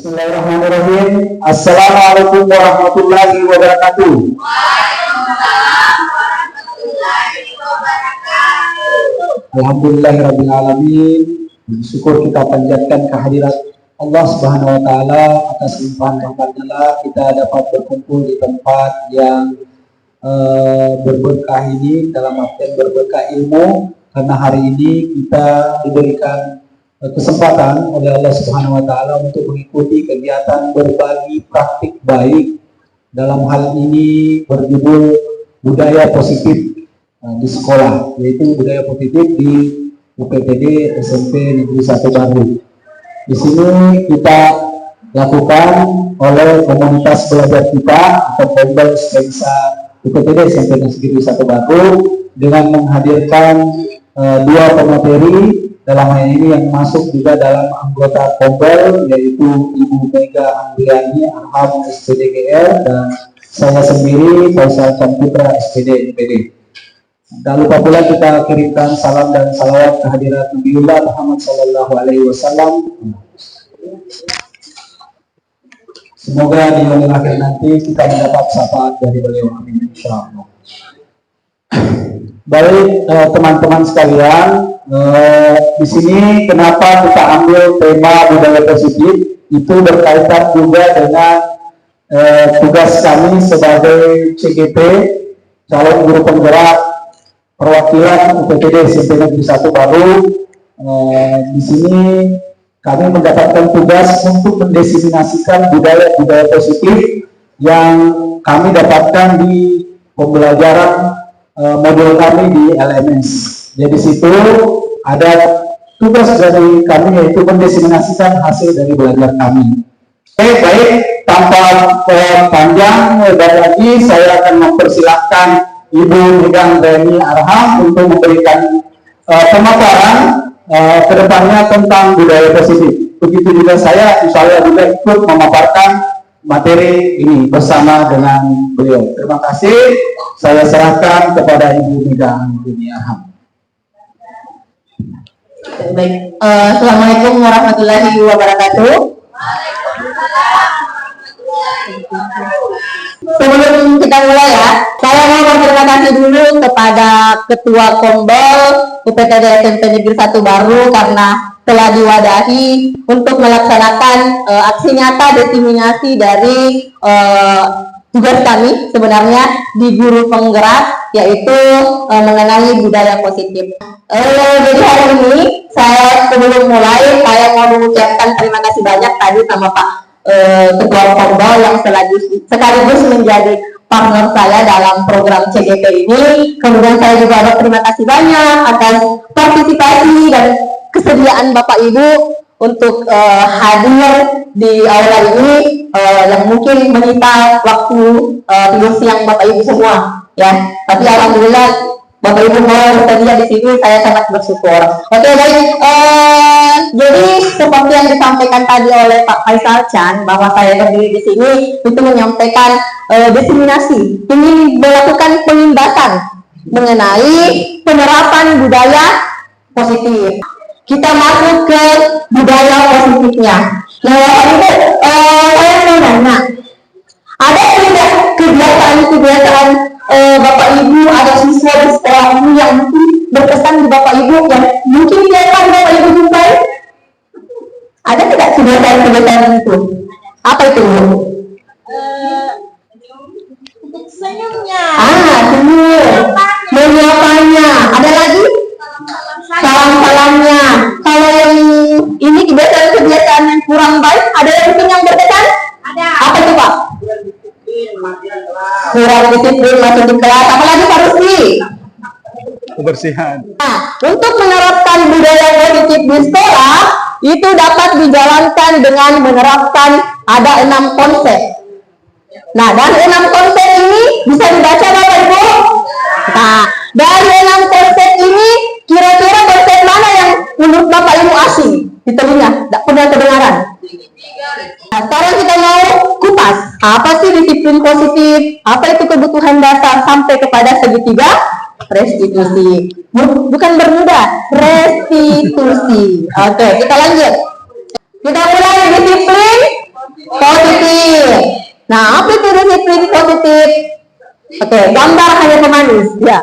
Bismillahirrahmanirrahim. Assalamualaikum warahmatullahi wabarakatuh. Waalaikumsalam warahmatullahi wabarakatuh. Alhamdulillahirrahmanirrahim. Syukur kita panjatkan kehadirat Allah Subhanahu wa Ta'ala atas limpahan rahmatnya kita dapat berkumpul di tempat yang berberkah ini, dalam artian berberkah ilmu, karena hari ini kita diberikan kesempatan oleh Allah Subhanahu wa Ta'ala untuk mengikuti kegiatan berbagi praktik baik, dalam hal ini berjudul budaya positif di sekolah, yaitu budaya positif di UPTD SMP Negeri 1 Baru. Di sini kita lakukan oleh komunitas belajar kita atau Kombel Spensa UPTD SMP Negeri 1 Baru dengan menghadirkan dua pemateri, dalam hal ini yang masuk juga dalam anggota Kombel, yaitu Ibu Mega Andriani Arham SPDGR dan saya sendiri Faisal Camputra SPD NPD. Tak lupa pula kita kirimkan salam dan salawat kehadirat Nabiullah Muhammad Sallallahu Alaihi Wasallam. Semoga di hari akhir nanti kita mendapat syafaat dari beliau, amin insyaallah. Baik teman-teman sekalian, di sini kenapa kita ambil tema budaya positif, itu berkaitan juga dengan tugas kami sebagai CGP, calon guru penggerak perwakilan UPTD SMP Negeri 1 Baru. Di sini kami mendapatkan tugas untuk mendiseminasikan budaya-budaya positif yang kami dapatkan di pembelajaran modul kami di LMS. Jadi situ ada tugas dari kami, yaitu mendiseminasikan hasil dari belajar kami. Baik, tanpa panjang lagi saya akan mempersilahkan Ibu Mega Andriani Arham untuk memberikan pemaparan kedepannya tentang budaya positif. Begitu juga saya, insya Allah juga ikut memaparkan materi ini bersama dengan beliau. Terima kasih. Saya serahkan kepada Ibu Mega Andriani Arham. Baik, Assalamualaikum warahmatullahi wabarakatuh. Sebelum kita mulai ya, saya mau berterima kasih dulu kepada Ketua Kombel UPTD SMP Negeri 1 Baru karena telah diwadahi untuk melaksanakan aksi nyata diseminasi dari tugas kami sebenarnya di guru penggerak, yaitu mengenai budaya positif. Jadi hari ini saya sebelum mulai saya mau mengucapkan terima kasih banyak tadi sama Pak Ketua Kombel yang sekaligus menjadi partner saya dalam program CGP ini. Kemudian saya juga berterima kasih banyak atas partisipasi dan kesediaan Bapak Ibu untuk hadir di aula ini yang mungkin menyita waktu tidur siang Bapak Ibu semua ya. Tapi alhamdulillah Bapak Ibu mau bersedia di sini, saya sangat bersyukur. Oke, baik. Jadi seperti yang disampaikan tadi oleh Pak Faisal Chan bahwa saya berdiri di sini itu menyampaikan diseminasi, ingin melakukan penindakan mengenai penerapan budaya positif. Kita masuk ke budaya positifnya. Nah, itu saya mau nanya, ada tidak kebiasaan Bapak Ibu, ada siswa di sekolah ini yang mungkin berkesan di Bapak Ibu, yang mungkin biarkan Bapak Ibu jumpai? Ada tidak kebiasaan itu? Apa itu? Senyumnya. Senyum. Menyapanya. Ada lagi? Salam-salamnya. Kalau yang ini kebiasaan yang kurang baik, ada yang mungkin yang berkesan? Ada. Apa itu Pak? Kurang disiplin masuk di kelas. Apalagi Pak Rusdi? Kebersihan. Nah, untuk menerapkan budaya positif di sekolah itu dapat dijalankan dengan menerapkan ada 6 konsep. Nah, dari 6 konsep ini bisa dibaca Bapak Ibu? Nah, dari 6 konsep ini kira-kira konsep mana yang menurut Bapak Ibu asing di telinga, tidak pernah kedengaran? Nah, sekarang kita mau kupas apa sih disiplin positif, apa itu kebutuhan dasar sampai kepada segitiga restitusi. Bukan bermuda, restitusi. Oke, kita lanjut. Kita mulai disiplin positif. Nah, apa itu disiplin positif? Oke, gambar hanya pemanis. Ya,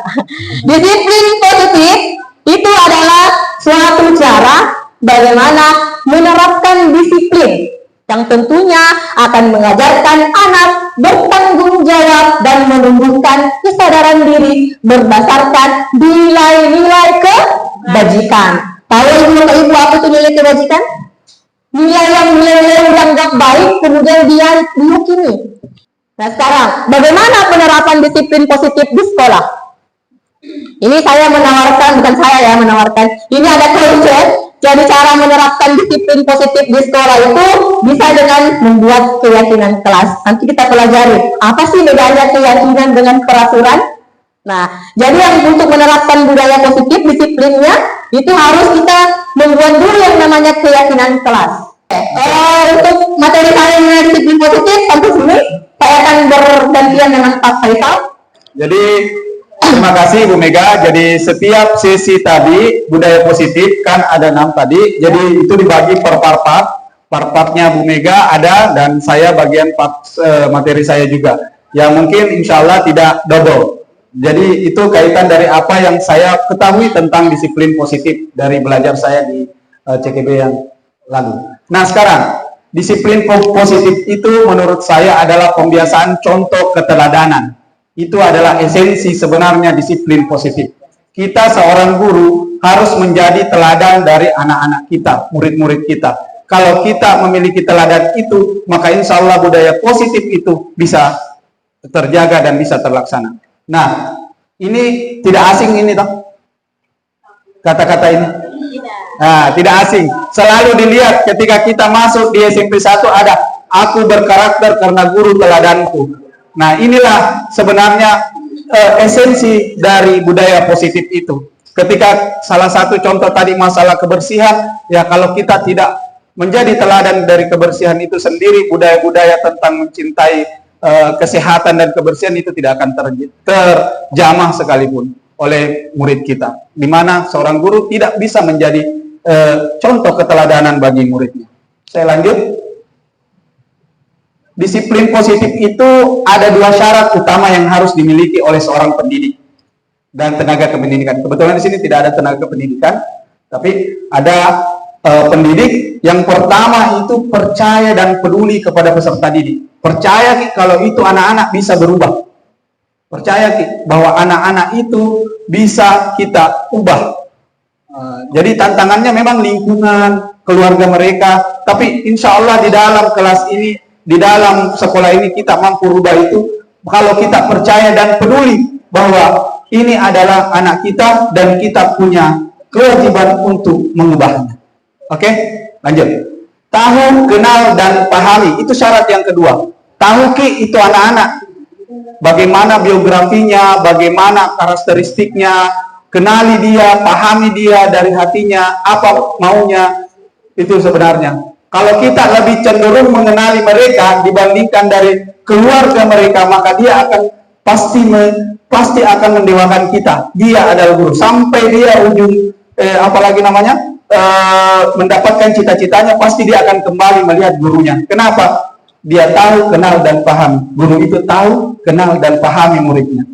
disiplin positif itu adalah suatu cara bagaimana menerapkan disiplin yang tentunya akan mengajarkan anak bertanggung jawab dan menumbuhkan kesadaran diri berdasarkan nilai-nilai kebajikan. Tahu ibu apa itu nilai kebajikan? Nilai yang dianggap baik kemudian dia diyakini. Nah sekarang, bagaimana penerapan disiplin positif di sekolah? Ini saya menawarkan, bukan saya ya menawarkan, ini ada konsep. Jadi cara menerapkan disiplin positif di sekolah itu bisa dengan membuat keyakinan kelas. Nanti kita pelajari, apa sih bedanya keyakinan dengan peraturan? Nah, jadi yang untuk menerapkan budaya positif disiplinnya, itu harus kita membuat dulu yang namanya keyakinan kelas. Untuk materi saya mengenai disiplin positif, sampai sini saya akan bergantian dengan Pak Faisal. Jadi terima kasih Bu Mega. Jadi setiap sesi tadi budaya positif kan ada 6 tadi. Jadi itu dibagi per part. Part-partnya Bu Mega ada dan saya bagian part materi saya juga. Yang mungkin insya Allah tidak double. Jadi itu kaitan dari apa yang saya ketahui tentang disiplin positif dari belajar saya di CKB yang lalu. Nah sekarang disiplin positif itu menurut saya adalah pembiasaan contoh keteladanan. Itu adalah esensi sebenarnya disiplin positif. Kita seorang guru harus menjadi teladan dari anak-anak kita, murid-murid kita. Kalau kita memiliki teladan itu, maka insya Allah budaya positif itu bisa terjaga dan bisa terlaksana. Nah, ini tidak asing ini toh, kata-kata ini. Nah, tidak asing. Selalu dilihat ketika kita masuk di SMP 1 ada aku berkarakter karena guru teladanku. Nah, inilah sebenarnya esensi dari budaya positif itu. Ketika salah satu contoh tadi masalah kebersihan, ya kalau kita tidak menjadi teladan dari kebersihan itu sendiri, budaya-budaya tentang mencintai kesehatan dan kebersihan itu tidak akan terjamah sekalipun oleh murid kita. Di mana seorang guru tidak bisa menjadi contoh keteladanan bagi muridnya. Saya lanjut. Disiplin positif itu ada 2 syarat utama yang harus dimiliki oleh seorang pendidik dan tenaga kependidikan. Kebetulan di sini tidak ada tenaga pendidikan, tapi ada pendidik. Yang pertama itu percaya dan peduli kepada peserta didik. Percaya kalau itu anak-anak bisa berubah. Percaya bahwa anak-anak itu bisa kita ubah. Jadi tantangannya memang lingkungan, keluarga mereka, tapi insya Allah di dalam kelas ini, di dalam sekolah ini kita mampu rubah itu kalau kita percaya dan peduli bahwa ini adalah anak kita dan kita punya kewajiban untuk mengubahnya. Oke, lanjut. Tahu, kenal, dan pahami, itu syarat yang kedua. Tahu itu anak-anak, bagaimana biografinya, bagaimana karakteristiknya, kenali dia, pahami dia dari hatinya, apa maunya, itu sebenarnya. Kalau kita lebih cenderung mengenali mereka dibandingkan dari keluarga mereka, maka dia akan pasti akan mendewakan kita. Dia adalah guru sampai dia ujung mendapatkan cita-citanya, pasti dia akan kembali melihat gurunya. Kenapa? Dia tahu, kenal, dan paham. Guru itu tahu, kenal, dan pahami muridnya.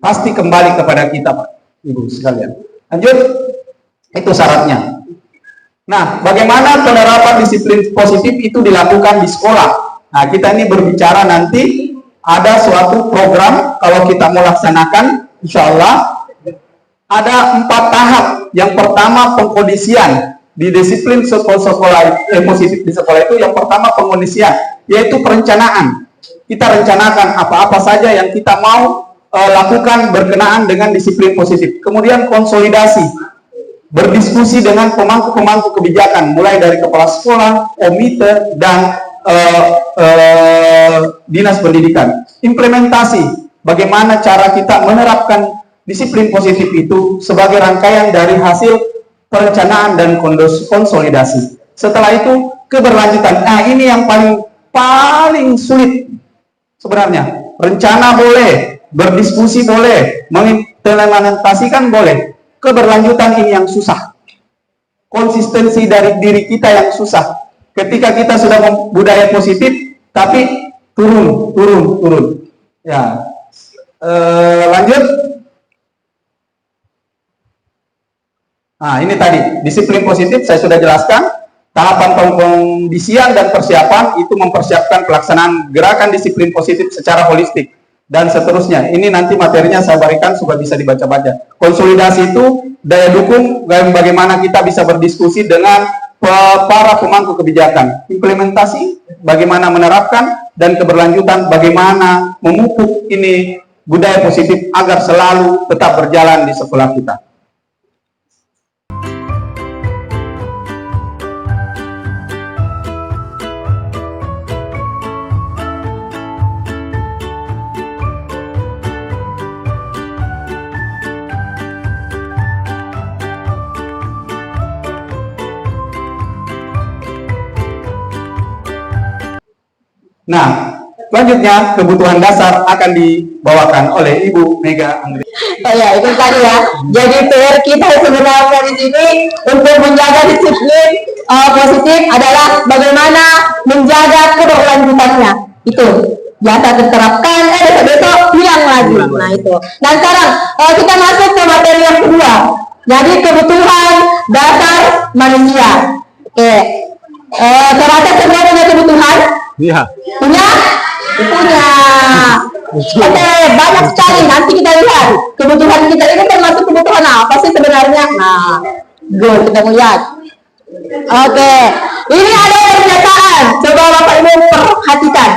Pasti kembali kepada kita, Pak, Ibu sekalian. Lanjut, itu syaratnya. Nah, bagaimana penerapan disiplin positif itu dilakukan di sekolah? Nah, kita ini berbicara nanti ada suatu program kalau kita mau laksanakan, insya Allah ada 4 tahap. Yang pertama pengkondisian di disiplin positif di sekolah itu. Yang pertama pengkondisian, yaitu perencanaan. Kita rencanakan apa-apa saja yang kita mau lakukan berkenaan dengan disiplin positif. Kemudian konsolidasi, berdiskusi dengan pemangku-pemangku kebijakan, mulai dari kepala sekolah, komite, dan dinas pendidikan. Implementasi, bagaimana cara kita menerapkan disiplin positif itu sebagai rangkaian dari hasil perencanaan dan konsolidasi. Setelah itu keberlanjutan. Nah, ini yang paling sulit sebenarnya. Rencana boleh, berdiskusi boleh, mengimplementasikan boleh. Keberlanjutan ini yang susah. Konsistensi dari diri kita yang susah. ketika kita sudah budaya positif, tapi turun. Ya, lanjut. Nah, ini tadi disiplin positif saya sudah jelaskan. Tahapan pengkondisian dan persiapan itu mempersiapkan pelaksanaan gerakan disiplin positif secara holistik dan seterusnya. Ini nanti materinya saya berikan supaya bisa dibaca-baca. Konsolidasi itu daya dukung bagaimana kita bisa berdiskusi dengan para pemangku kebijakan. Implementasi bagaimana menerapkan, dan keberlanjutan bagaimana memupuk ini budaya positif agar selalu tetap berjalan di sekolah kita. Nah, selanjutnya kebutuhan dasar akan dibawakan oleh Ibu Mega Anggri. Oh ya, itu tadi ya. Jadi PR kita sebenarnya di sini untuk menjaga disiplin positif adalah bagaimana menjaga keberlanjutannya. Itu biasa diterapkan, besok hilang lagi. Nah itu. Nah sekarang kita masuk ke materi yang kedua. Jadi kebutuhan dasar manusia. Oke. Terasa semua punya kebutuhan? Iya. Punya? Punya. Oke, banyak sekali. Nanti kita lihat kebutuhan kita ini termasuk kebutuhan apa sih sebenarnya? Nah, kita lihat. Oke, ini ada pernyataan. Coba Bapak Ibu perhatikan.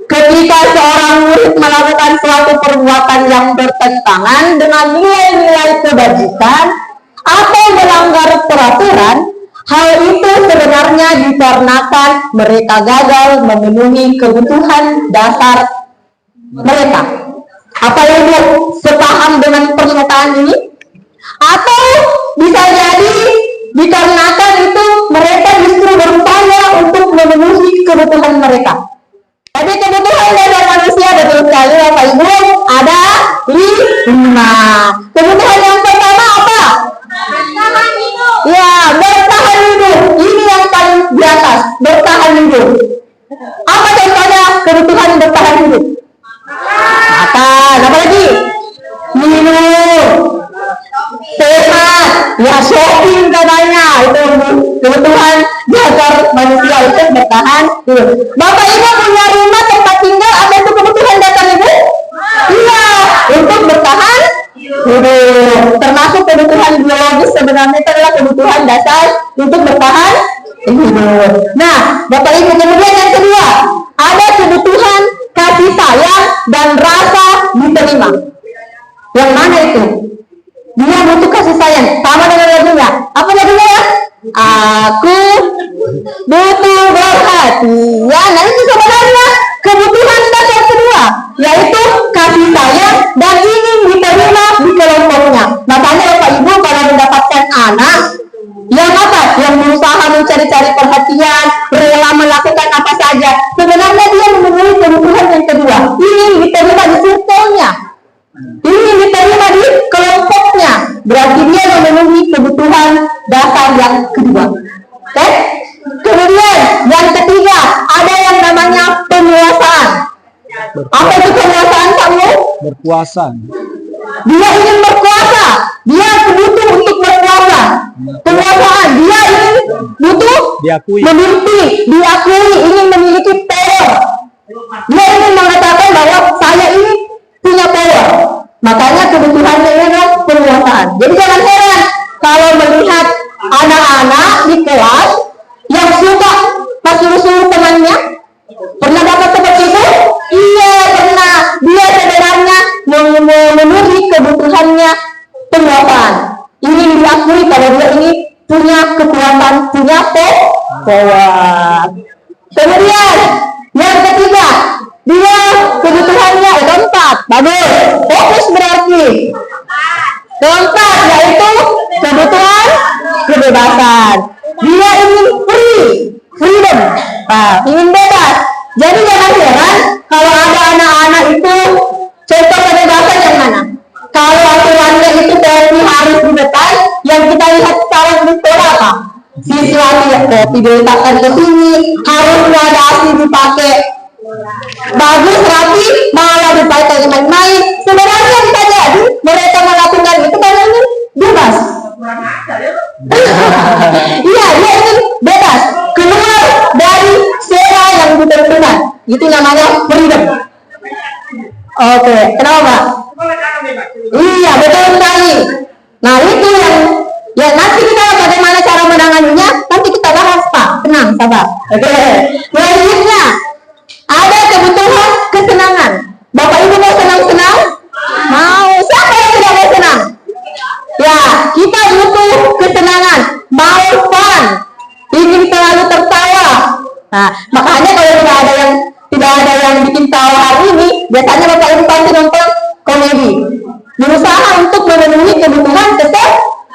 Ketika seorang murid melakukan suatu perbuatan yang bertentangan dengan nilai-nilai kebajikan atau melanggar peraturan, hal itu sebenarnya dikarenakan mereka gagal memenuhi kebutuhan dasar mereka. Apa Ibu sepaham dengan pernyataan ini? Atau bisa jadi dikarenakan itu mereka justru berupaya untuk memenuhi kebutuhan mereka. Jadi kebutuhan dasar manusia betul sekali Bapak Ibu ada 5. Kebutuhan yang pertama apa? Bertahan hidup. Ya, bertahan hidup. Ini yang paling di atas, bertahan hidup. Apa contohnya kebutuhan bertahan hidup? Makan. Apa lagi? Minum. Sehat. Ya, shopping katanya. Itu kebutuhan dasar manusia itu bertahan hidup. Bapak Ibu punya rumah tempat tinggal, apa itu kebutuhan dasar Ibu? Iya, untuk bertahan hidup. Termasuk kebutuhan biologis sebenarnya itu adalah kebutuhan dasar untuk bertahan hidup. Nah, Bapak Ibu, kemudian yang kedua, ada kebutuhan kasih sayang dan rasa diterima. Yang mana itu? Dia butuh kasih sayang, sama dengan lagunya. Apa lagunya ya? Aku butuh perhatian. Nah itu sebenarnya kebutuhan dasar kedua, yaitu kasih sayang dan ingin diterima di kelompoknya. Makanya Bapak Ibu kalau mendapatkan anak yang apa? Yang berusaha mencari-cari perhatian, rela melakukan apa saja, sebenarnya dia memenuhi kebutuhan yang kedua, ingin diterima di circle-nya, ingin diterima di kelompoknya. Berarti dia memenuhi kebutuhan dasar yang kedua. Oke? Kemudian yang ketiga ada yang namanya penguasaan. Apa itu penguasaan kamu? Berkuasa. Dia ingin berkuasa, dia butuh untuk berkuasa. Penguasaan, dia ingin butuh Diakui. memiliki, diakui, ingin memiliki power. Dia ingin mengatakan bahwa saya ini punya power. Makanya kebutuhannya ini adalah penguasaan. Jadi jangan heran kalau melihat anak-anak di kelas yang suka suruh-suruh temannya. Pernah dapat seperti itu? Iya, pernah. Dia sebenarnya memenuhi kebutuhannya penguasaan. Ingin diakui kalau dia ini punya kekuatan, punya power. Kemudian yang ketiga, dia kebutuhannya keempat. Bagus. Fokus berarti. Keempat yaitu kebutuhan kebebasan. Dia ingin freedom. Ingin bebas. Jadi jangan heran kalau ada anak-anak itu contoh kebebasan yang mana? Kalau aturannya itu berarti harus dibetal, yang kita lihat sekarang di sekolah apa? siswa tidak diletakkan ke sini, harus gradasi dipakai bagus rapi, malah dipakai main-main. Sebenarnya bisa jadi mereka melakukan itu karena ingin bebas. Iya, dia ingin bebas keluar dari sera yang ditentukan. Itu namanya freedom. Oke, kenapa Pak? Iya, betul sekali. Nah, itu yang ya nanti kita bagaimana cara menanganinya, nanti kita bahas Pak. Tenang, sabar. Oke. Selanjutnya, ada kebutuhan kesenangan. Bapak Ibu mau senang-senang? Mau. Siapa yang tidak mau senang? Ya, kita butuh kesenangan, mau fun, ingin selalu tertawa. Nah, makanya kalau tidak ada yang bikin tawa hari ini, biasanya Bapak Ibu pasti nonton komedi. Berusaha untuk memenuhi kebutuhan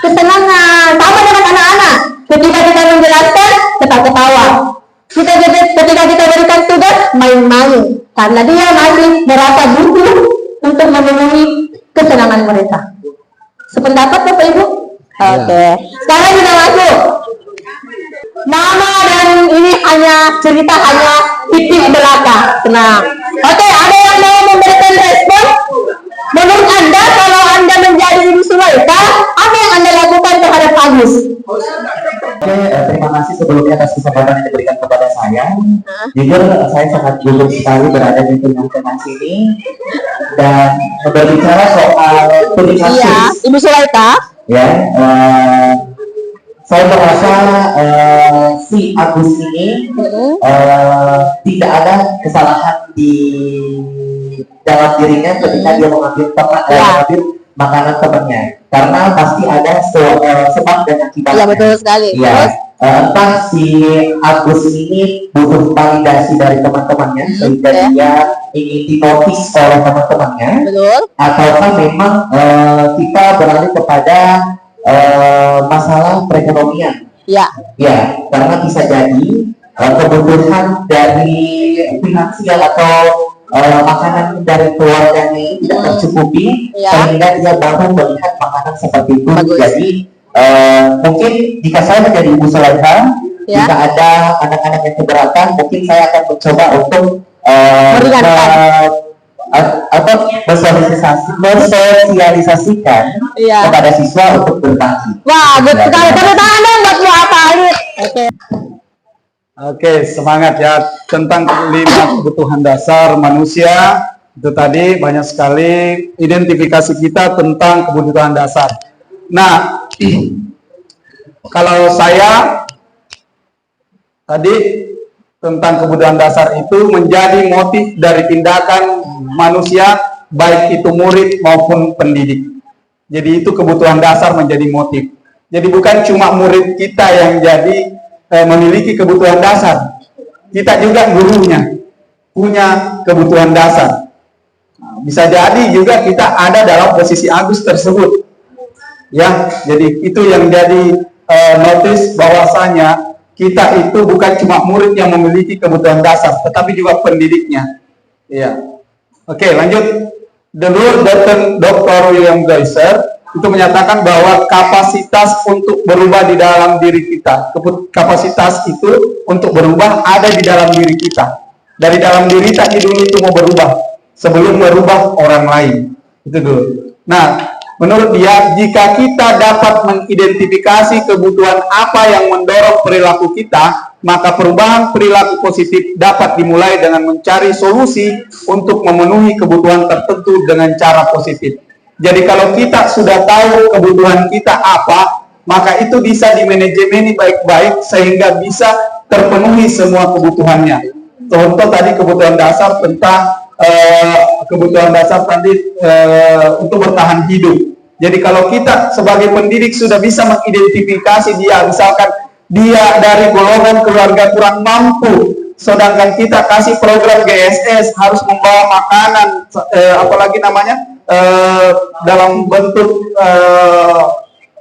kesenangan. Sama dengan anak-anak. Ketika kita menjelaskan, tetap ketawa. Ketika kita berikan tugas, main-main. Karena dia masih merasa butuh untuk memenuhi kesenangan mereka. Sependapat Bapak Ibu? Oke. Sekarang kita masuk. Nama dan ini hanya cerita hanya titik belaka. Tenang. Oke, ada yang mau memberikan respon? Menurut Anda, kalau Anda menjadi Ibu Sulaika, apa yang Anda lakukan terhadap Agus? Oke, terima kasih sebelumnya atas kesempatan yang diberikan kepada saya. Jujur, saya sangat gugup sekali berada di tengah-tengah sini dan berbicara soal komunikasi. Iya, Ibu Sulaika. Ya, saya merasa si Agus ini tidak ada kesalahan di dalam dirinya ketika dia mengambil makanan temannya, karena pasti ada sebab dan akibatnya. Iya, betul sekali. Ya, entah si Agus ini butuh validasi dari teman-temannya sehingga dia ingin dinotis oleh teman-temannya, ataukah memang kita beralih kepada masalah perekonomian. Ya, karena bisa jadi kebutuhan dari finansial atau makanan dari keluarganya ini tidak tercukupi, sehingga dia baru melihat makanan seperti itu. Jadi mungkin jika saya menjadi Ibu Sulaika, jika ada anak-anak yang keberatan, mungkin saya akan mencoba untuk mensosialisasikan kepada siswa untuk berbagi. Wah, betul sekali. Tepuk tangan dong buat Pak Alit. Oke, semangat ya tentang 5 kebutuhan dasar manusia. Itu tadi banyak sekali identifikasi kita tentang kebutuhan dasar. Nah, kalau saya tadi tentang kebutuhan dasar itu menjadi motif dari tindakan manusia, baik itu murid maupun pendidik. Jadi itu kebutuhan dasar menjadi motif. Jadi bukan cuma murid kita yang jadi memiliki kebutuhan dasar, kita juga gurunya punya kebutuhan dasar. Nah, bisa jadi juga kita ada dalam posisi Agus tersebut, ya. Jadi itu yang jadi notis bahwasanya kita itu bukan cuma murid yang memiliki kebutuhan dasar, tetapi juga pendidiknya. Ya. Oke, lanjut. Dulu Dr. William Geiser itu menyatakan bahwa kapasitas untuk berubah di dalam diri kita, kapasitas itu untuk berubah ada di dalam diri kita. Dari dalam diri tadi dulu itu mau berubah sebelum merubah orang lain. Itu dulu. Nah, menurut dia, jika kita dapat mengidentifikasi kebutuhan apa yang mendorong perilaku kita, maka perubahan perilaku positif dapat dimulai dengan mencari solusi untuk memenuhi kebutuhan tertentu dengan cara positif. Jadi kalau kita sudah tahu kebutuhan kita apa, maka itu bisa dimanajemeni baik-baik sehingga bisa terpenuhi semua kebutuhannya. Contoh tadi kebutuhan dasar tentang kebutuhan dasar tadi untuk bertahan hidup. Jadi kalau kita sebagai pendidik sudah bisa mengidentifikasi dia, misalkan dia dari golongan keluarga kurang mampu, sedangkan kita kasih program GSS harus membawa makanan, apalagi namanya dalam bentuk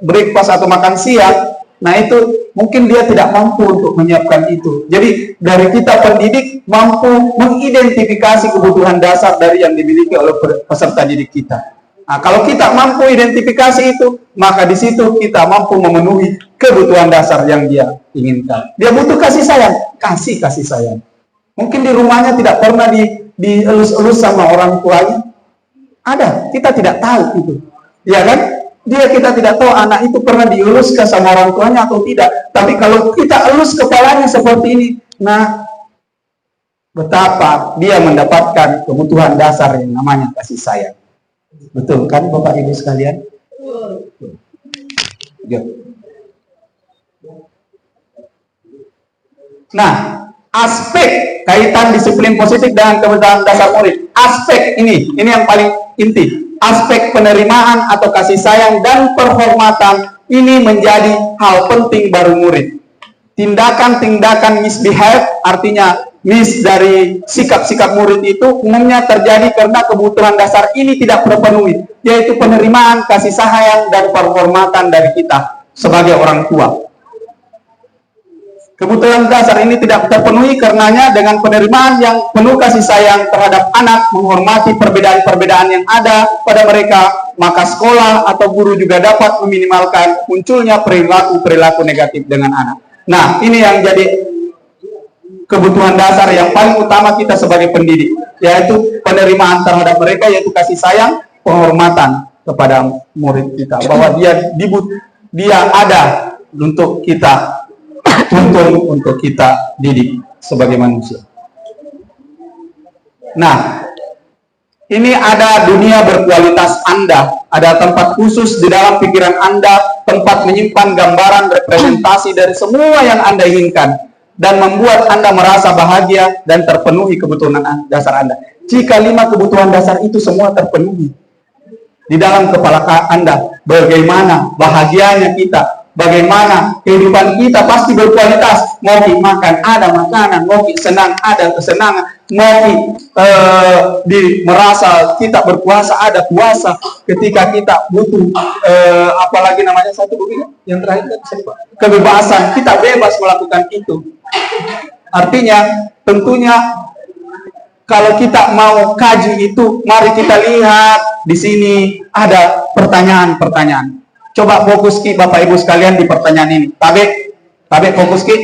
breakfast atau makan siang. Nah itu mungkin dia tidak mampu untuk menyiapkan itu. Jadi dari kita pendidik mampu mengidentifikasi kebutuhan dasar dari yang dimiliki oleh peserta didik kita. Nah, kalau kita mampu identifikasi itu, maka di situ kita mampu memenuhi kebutuhan dasar yang dia inginkan. Dia butuh kasih sayang, kasih sayang. Mungkin di rumahnya tidak pernah dielus-elus sama orang tuanya. Ada, kita tidak tahu itu. Ya kan? Kita tidak tahu anak itu pernah dielus ke sama orang tuanya atau tidak. Tapi kalau kita elus kepalanya seperti ini, nah, betapa dia mendapatkan kebutuhan dasar yang namanya kasih sayang. Betul kan Bapak Ibu sekalian? Ya. Nah, aspek kaitan disiplin positif dengan kebutuhan dasar murid. Aspek ini yang paling inti. Aspek penerimaan atau kasih sayang dan penghormatan ini menjadi hal penting baru murid. Tindakan-tindakan misbehave, artinya dari sikap-sikap murid itu umumnya terjadi karena kebutuhan dasar ini tidak terpenuhi, yaitu penerimaan, kasih sayang, dan penghormatan dari kita sebagai orang tua. Kebutuhan dasar ini tidak terpenuhi karenanya dengan penerimaan yang penuh kasih sayang terhadap anak, menghormati perbedaan-perbedaan yang ada pada mereka, maka sekolah atau guru juga dapat meminimalkan munculnya perilaku-perilaku negatif dengan anak. Nah, ini yang jadi kebutuhan dasar yang paling utama kita sebagai pendidik, yaitu penerimaan terhadap mereka, yaitu kasih sayang, penghormatan kepada murid kita, bahwa dia ada untuk kita tuntun, untuk kita didik sebagai manusia. Nah, ini ada dunia berkualitas Anda, ada tempat khusus di dalam pikiran Anda, tempat menyimpan gambaran representasi dari semua yang Anda inginkan, dan membuat Anda merasa bahagia dan terpenuhi kebutuhan dasar Anda. Jika 5 kebutuhan dasar itu semua terpenuhi di dalam kepala Anda, bagaimana bahagianya kita, bagaimana kehidupan kita pasti berkualitas. Mau makan, ada makanan, mau senang, ada kesenangan, mau merasa kita berpuasa, ada puasa. Ketika kita butuh, apalagi namanya satu yang terakhir, kebebasan, kita bebas melakukan itu. Artinya, tentunya kalau kita mau kaji itu, mari kita lihat di sini ada pertanyaan-pertanyaan. Coba fokus Ki, Bapak Ibu sekalian, di pertanyaan ini. Tabe fokus Ki.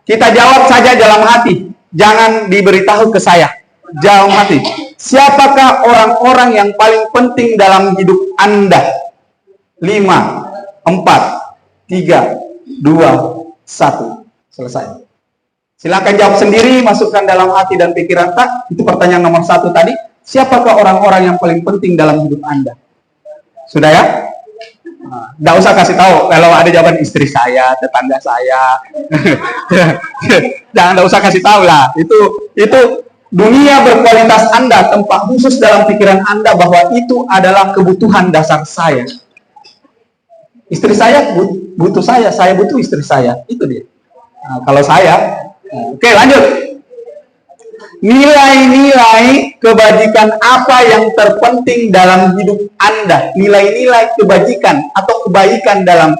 Kita jawab saja dalam hati, jangan diberitahu ke saya. Dalam hati. Siapakah orang-orang yang paling penting dalam hidup Anda? 5, 4, 3, 2, 1. Selesai. Silakan jawab sendiri, masukkan dalam hati dan pikiran. Itu pertanyaan nomor 1 tadi. Siapakah orang-orang yang paling penting dalam hidup Anda? Sudah ya? Nggak usah kasih tahu. Kalau ada jawaban istri saya, tetangga saya, nggak usah kasih tahu lah. Itu dunia berkualitas Anda, tempat khusus dalam pikiran Anda bahwa itu adalah kebutuhan dasar saya. Istri saya butuh saya butuh istri saya. Itu dia. Nah, kalau saya, oke lanjut. Nilai-nilai kebajikan apa yang terpenting dalam hidup Anda? Nilai-nilai kebajikan atau kebaikan dalam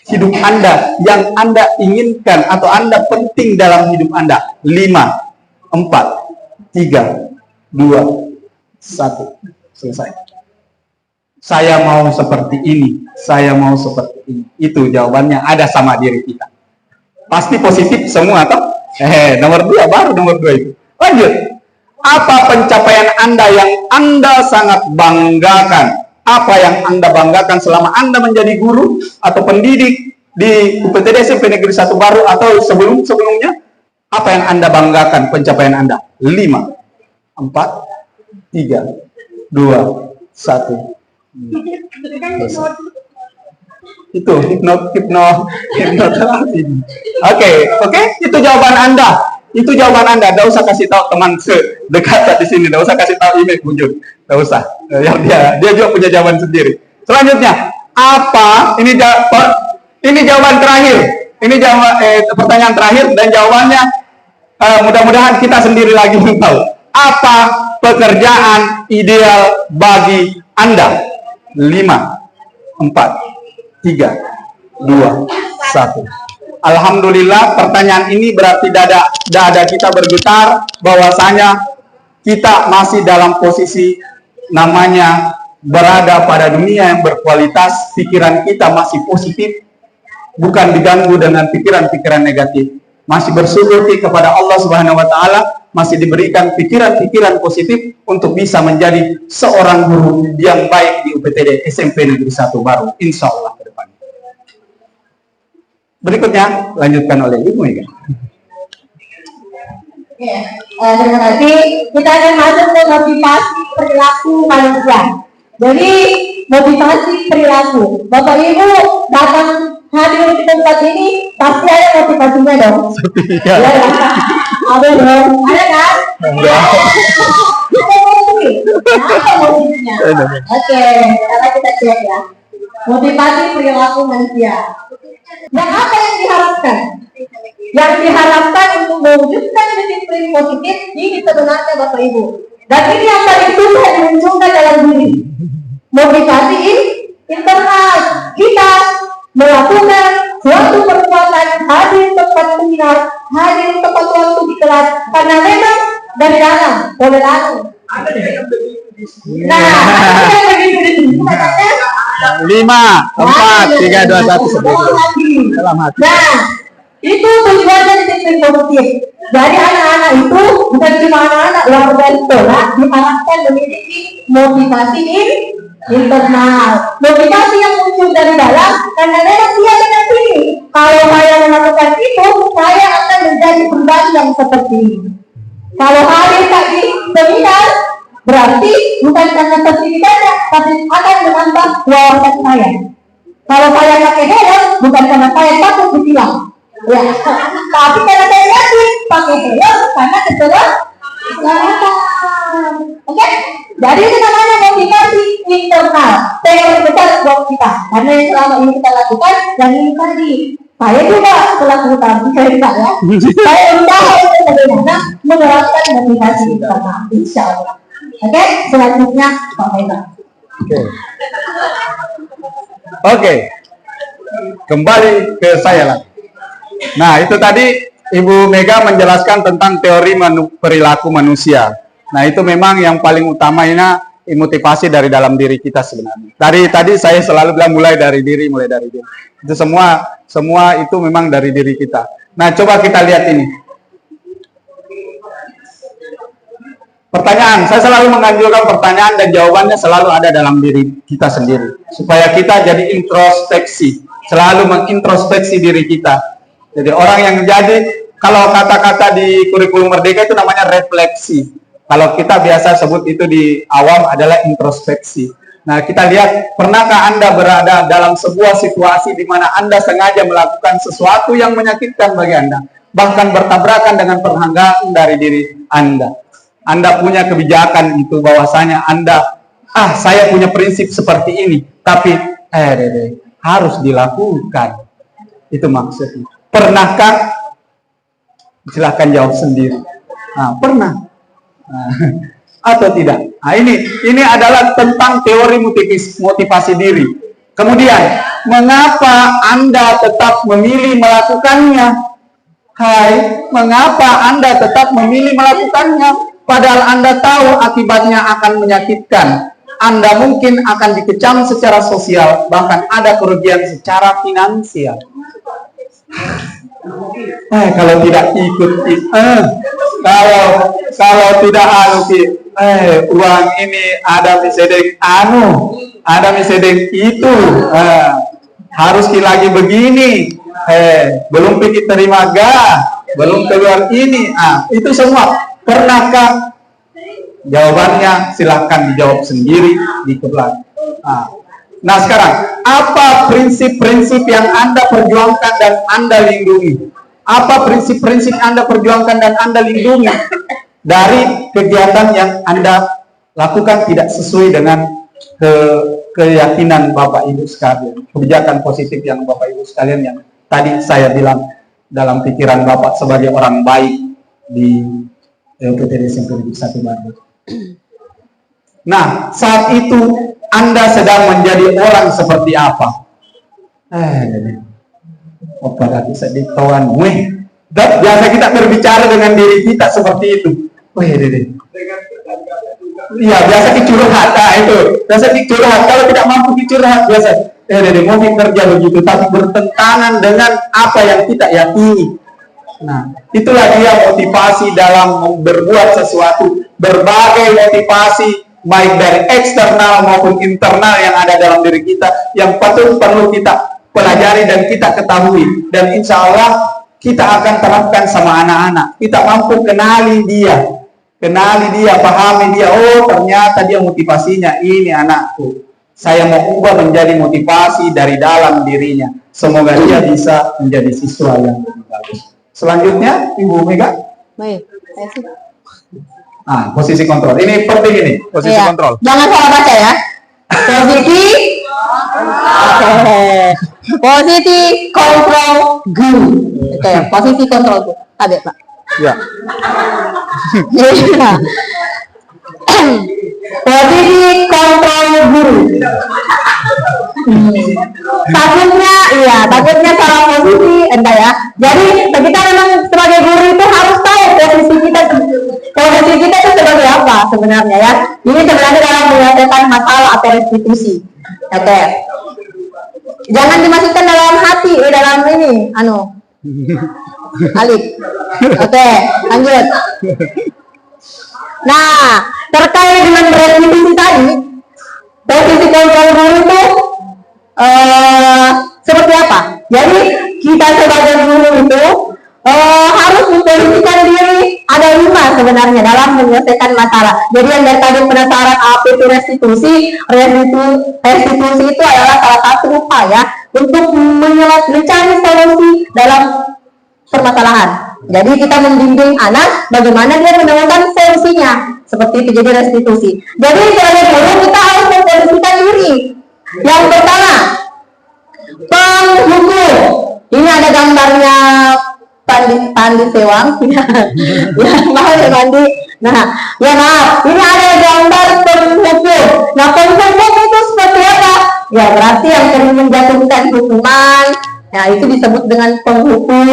hidup Anda yang Anda inginkan atau Anda penting dalam hidup Anda. 5, 4, 3, 2, 1. Selesai. Saya mau seperti ini. Saya mau seperti ini. Itu jawabannya ada sama diri kita. Pasti positif semua toh? Nomor 2 baru nomor 2 itu. Lanjut. Apa pencapaian Anda yang Anda sangat banggakan? Apa yang Anda banggakan selama Anda menjadi guru atau pendidik di UPTD SMP Negeri 1 Baru atau sebelumnya? Apa yang Anda banggakan pencapaian Anda? 5, 4, 3, 2, 1. Itu hipnoterapi. Oke, itu jawaban Anda. Itu jawaban Anda. Tidak usah kasih tahu teman sedekat di sini. Tidak usah kasih tahu email kunjung. Tidak usah. Dia juga punya jawaban sendiri. Selanjutnya, apa? Ini jawaban terakhir. Ini pertanyaan terakhir dan jawabannya mudah-mudahan kita sendiri lagi tahu. Apa pekerjaan ideal bagi Anda? 5, 4, 3, 2, 1. Alhamdulillah, pertanyaan ini berarti dada kita bergetar bahwasanya kita masih dalam posisi namanya berada pada dunia yang berkualitas, pikiran kita masih positif, bukan diganggu dengan pikiran-pikiran negatif. Masih bersyukur kepada Allah Subhanahu wa taala, masih diberikan pikiran-pikiran positif untuk bisa menjadi seorang guru yang baik di UPTD SMP Negeri 1 Baru, insya Allah ke depan. Berikutnya lanjutkan oleh Ibu Mega. Terima kasih. Kita akan masuk ke motivasi perilaku manusia. Jadi motivasi perilaku. Bapak Ibu datang hadir di tempat ini pasti ada motivasinya dong. Ya. Ada dong. Ada kan? Ada motivasinya. Oke, sekarang kita cek ya. Motivasi perilaku manusia. Dan apa yang diharapkan? Yang diharapkan untuk mewujudkan disiplin positif ini sebenarnya Bapak Ibu. Dan ini yang paling susah dimunculkan dalam diri. Motivasi internal kita melakukan suatu perbuatan, hadir tempat seminar, hadir tempat waktu di kelas, karena memang dari dalam oleh lalu. Nah, yang begitu di sini katanya 5, 4, 3, 2, 1 dalam hati. Nah, itu tujuannya disiplin positif. Jadi anak-anak itu bukan cuma anak-anak yang dari sekolah diharapkan memiliki motivasi internal, motivasi yang muncul dari dalam, karena memang dia dengan ini. Kalau saya melakukan itu, saya akan menjadi pribadi yang seperti ini. Kalau hadir tadi seminar, berarti bukan karena sertifikatnya, tapi akan menambah wawasan saya. Kalau saya pakai helm, bukan karena saya takut ditilang, ya. Tapi karena saya yakin pakai helm karena keselamatan. Oke? Jadi itu namanya motivasi internal. Teori besar buat kita. Karena yang selama ini kita lakukan, yang ini tadi. Saya juga selaku tamu saya ya. Saya berusaha untuk bagaimana menerapkan motivasi internal. Insya Allah. Oke? Selanjutnya Pak Mega. Oke. Kembali ke saya lagi. Nah, itu tadi Ibu Mega menjelaskan tentang teori perilaku manusia. Nah, itu memang yang paling utama ini motivasi dari dalam diri kita sebenarnya. Dari tadi saya selalu bilang mulai dari diri. Itu semua itu memang dari diri kita. Nah, coba kita lihat ini. Pertanyaan, saya selalu menganjurkan pertanyaan dan jawabannya selalu ada dalam diri kita sendiri. Supaya kita jadi introspeksi, selalu mengintrospeksi diri kita. Jadi orang yang jadi, kalau kata-kata di kurikulum Merdeka itu namanya refleksi. Kalau kita biasa sebut itu di awam adalah introspeksi. Nah, kita lihat, pernahkah Anda berada dalam sebuah situasi di mana Anda sengaja melakukan sesuatu yang menyakitkan bagi Anda, bahkan bertabrakan dengan penghargaan dari diri Anda. Anda punya kebijakan itu bahwasanya saya punya prinsip seperti ini, tapi harus dilakukan. Itu maksudnya. Pernahkah? Silahkan jawab sendiri. Nah, pernah. Atau tidak. Nah, ini adalah tentang teori motivasi diri. Kemudian, mengapa Anda tetap memilih melakukannya? Mengapa Anda tetap memilih melakukannya? Padahal Anda tahu akibatnya akan menyakitkan. Anda mungkin akan dikecam secara sosial, bahkan ada kerugian secara finansial. Kalau tidak ikut, kalau tidak uang ini ada misedeng ada misedeng itu, harus lagi begini, belum pikir terima belum keluar ini, itu semua. Pernahkah? Jawabannya silahkan dijawab sendiri di belakang. Nah, sekarang apa prinsip-prinsip yang Anda perjuangkan dan Anda lindungi? Apa prinsip-prinsip Anda perjuangkan dan Anda lindungi dari kegiatan yang Anda lakukan tidak sesuai dengan keyakinan Bapak Ibu sekalian, kebijakan positif yang Bapak Ibu sekalian yang tadi saya bilang dalam pikiran Bapak sebagai orang baik di UPTD SMP Negeri 1 Baru. Nah, saat itu Anda sedang menjadi orang seperti apa? Apalagi sedih kawan, biasa kita berbicara dengan diri kita seperti itu. Iya, biasa dicurhat, nah itu. Biasa dicurhat, kalau tidak mampu dicurhat biasa. Mau kerja begitu, tapi bertentangan dengan apa yang kita yakini. Nah, itulah dia motivasi dalam berbuat sesuatu. Berbagai motivasi, baik dari eksternal maupun internal yang ada dalam diri kita, yang perlu kita pelajari dan kita ketahui. Dan insya Allah kita akan terapkan sama anak-anak. Kita mampu kenali dia, pahami dia. Oh, ternyata dia motivasinya ini anakku. Saya mau ubah menjadi motivasi dari dalam dirinya. Semoga dia bisa menjadi siswa yang lebih bagus. Selanjutnya, Ibu Mega. Baik. Posisi kontrol. Ini penting ini, posisi kontrol. Jangan salah baca ya. Posisi. Posisi kontrol guru. Oke, posisi kontrol guru. Ada, Pak. Ya. Posisi kontrol guru. Takutnya salah posisi, entah ya. Jadi kita memang sebagai guru itu harus tahu posisi kita itu sebagai apa sebenarnya ya. Ini sebenarnya dalam menyelesaikan masalah atau restitusi. Oke. Jangan dimasukkan dalam hati, dalam ini, Alif. Oke, lanjut. Nah, terkait dengan restitusi tadi, posisi kontrol guru itu seperti apa? Jadi kita sebagai guru itu harus memposisikan diri, ada 5 sebenarnya dalam menyelesaikan masalah. Jadi yang dari tadi penasaran apa itu restitusi itu adalah salah satu upaya untuk mencari solusi dalam permasalahan. Jadi kita membimbing anak bagaimana dia menemukan solusinya. Seperti itu, jadi restitusi. Jadi sebagai guru kita harus memposisikan diri. Yang pertama, penghukum. Ini ada gambarnya Pandi Sewang. Maaf ya Pandi. Maaf. Ini ada gambar penghukum. Nah, penghukum itu seperti apa? Ya, berarti yang sering menjatuhkan hukuman. Nah, itu disebut dengan penghukum.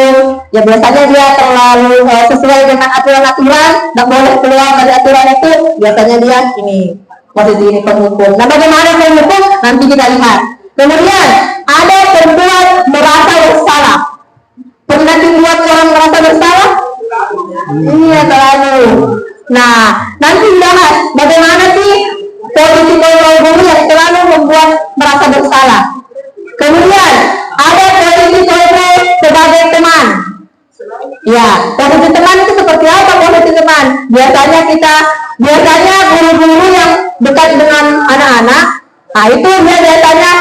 Ya, biasanya dia terlalu sesuai dengan aturan-aturan, tidak boleh keluar dari aturan itu. Biasanya dia posisi ini penghukum. Nah, bagaimana penghukum? Nanti kita lihat. Kemudian ada pembuat merasa bersalah. Pernah dibuat orang merasa bersalah? Iya, selalu. Nah, nanti bahas bagaimana sih posisi kontrol guru yang selalu membuat merasa bersalah. Kemudian ada posisi kontrol sebagai teman. Ya, posisi teman itu seperti apa posisi teman? Biasanya guru-guru yang dekat dengan anak-anak, itu dia biasanya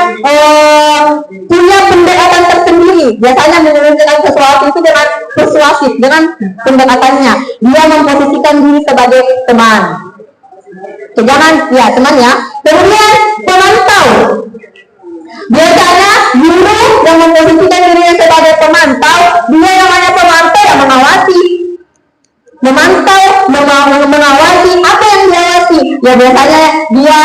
punya pendekatan tersendiri. Biasanya menyelesaikan sesuatu itu dengan persuasif, dengan pendekatannya. Dia memposisikan diri sebagai teman. Jangan, ya teman ya. Kemudian pemantau. Biasanya guru yang memposisikan dirinya sebagai pemantau, dia namanya pemantau yang mengawasi. Mengawasi apa yang diawasi? Ya biasanya dia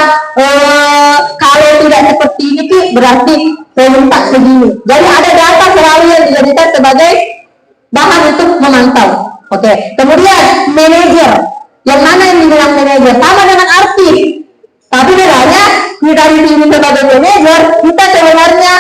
kalau tidak seperti ini berarti saya minta segini. Jadi ada data selalu yang dijadikan sebagai bahan untuk memantau. Oke. Kemudian manajer. Yang mana yang dibilang manajer? Sama dengan artis. Tapi bedanya kita di sini sebagai manajer, kita sebenarnya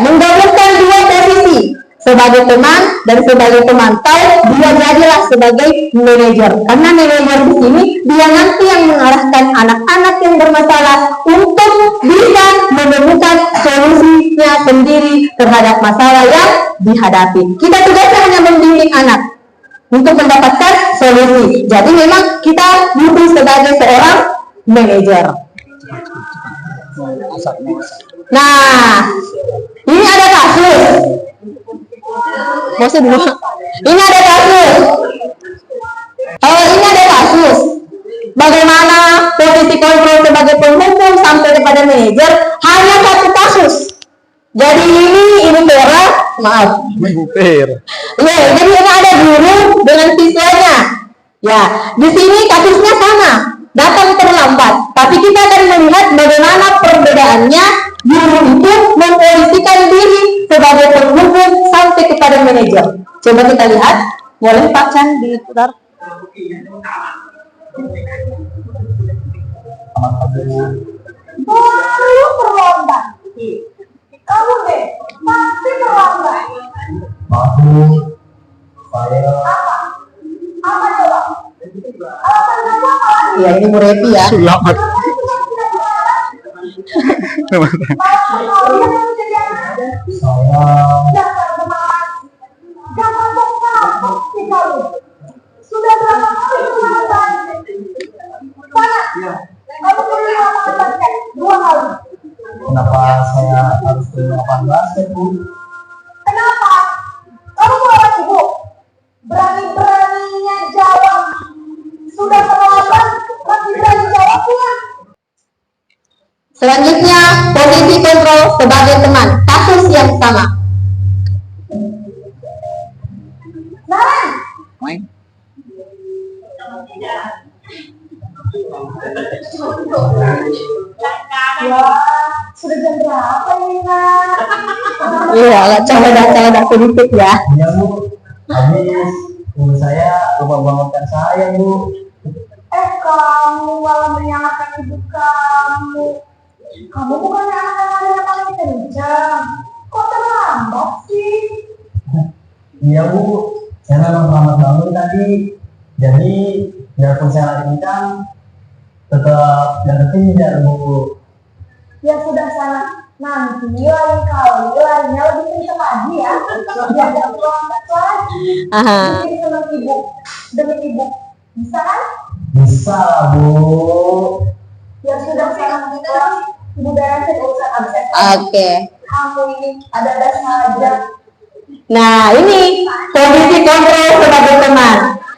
menggabungkan 2 posisi. Sebagai teman dan sebagai pemantau, dia jadilah sebagai manajer. Karena manajer di sini dia nanti yang mengarahkan anak-anak yang bermasalah untuk bisa menemukan solusinya sendiri terhadap masalah yang dihadapi. Kita tugasnya hanya membimbing anak untuk mendapatkan solusi. Jadi memang kita butuh sebagai seorang manajer. Nah, ini ada kasus. Ini ada kasus. Bagaimana posisi kontrol sebagai penghukum sampai kepada manajer hanya 1 kasus. Jadi ini Vera, maaf. Ya, jadi ini ada guru dengan siswanya. Ya, di sini kasusnya sama, datang terlambat. Tapi kita akan melihat bagaimana perbedaannya guru itu memposisikan diri sebagai penghukum sampai kepada manajer. Coba kita lihat, boleh Pak Chan diputar? Selamat pagi. Baru terlambat. Kamu deh, pasti terlambat. Maaf, saya Apa coba? Alasan kamu apa lagi? Ya ini Bu Repi ya. selamat. Malah kalian yang jadi anak. Saya Dasar pemalas. Gak kapok-kapok sih kamu. Sudah berapa kali terlambat? Mana? Kamu beri lapangan basket 2 kali. kenapa saya harus ke 18 ya, Bu? Kenapa? Kamu mau apa sih, Bu? Berani-beraninya jawab. Sudah terlambat, masih berani jawabnya. Selanjutnya, posisi kontrol sebagai teman. Kasus yang sama. Naren, ya, sudah jam berapa ini, Nak? Iya, coba sedikit ya. Iya, Bu. Habis ibu saya lupa bangunkan saya, Bu. Kamu malah menyalahkan ibu kamu. Kamu bukannya anak yang paling kencang. Kok terlambat sih? Iya, Bu. Saya memang selamat bangun tadi. Jadi biarpun saya lagi kencang, tetap dan tidak, Bu. Ya sudah sana. Nanti lain kali larinya lebih kencang lagi ya. Biar gak terlambat lagi. Aha. Jadi senang ibu. Demi ibu. Bisa kan? Bisa lah, Bu. Ya sudah sana. Ibu beresin urusan absen. Oke. Kamu ini ada saja. Nah, ini posisi kontrol sebagai teman.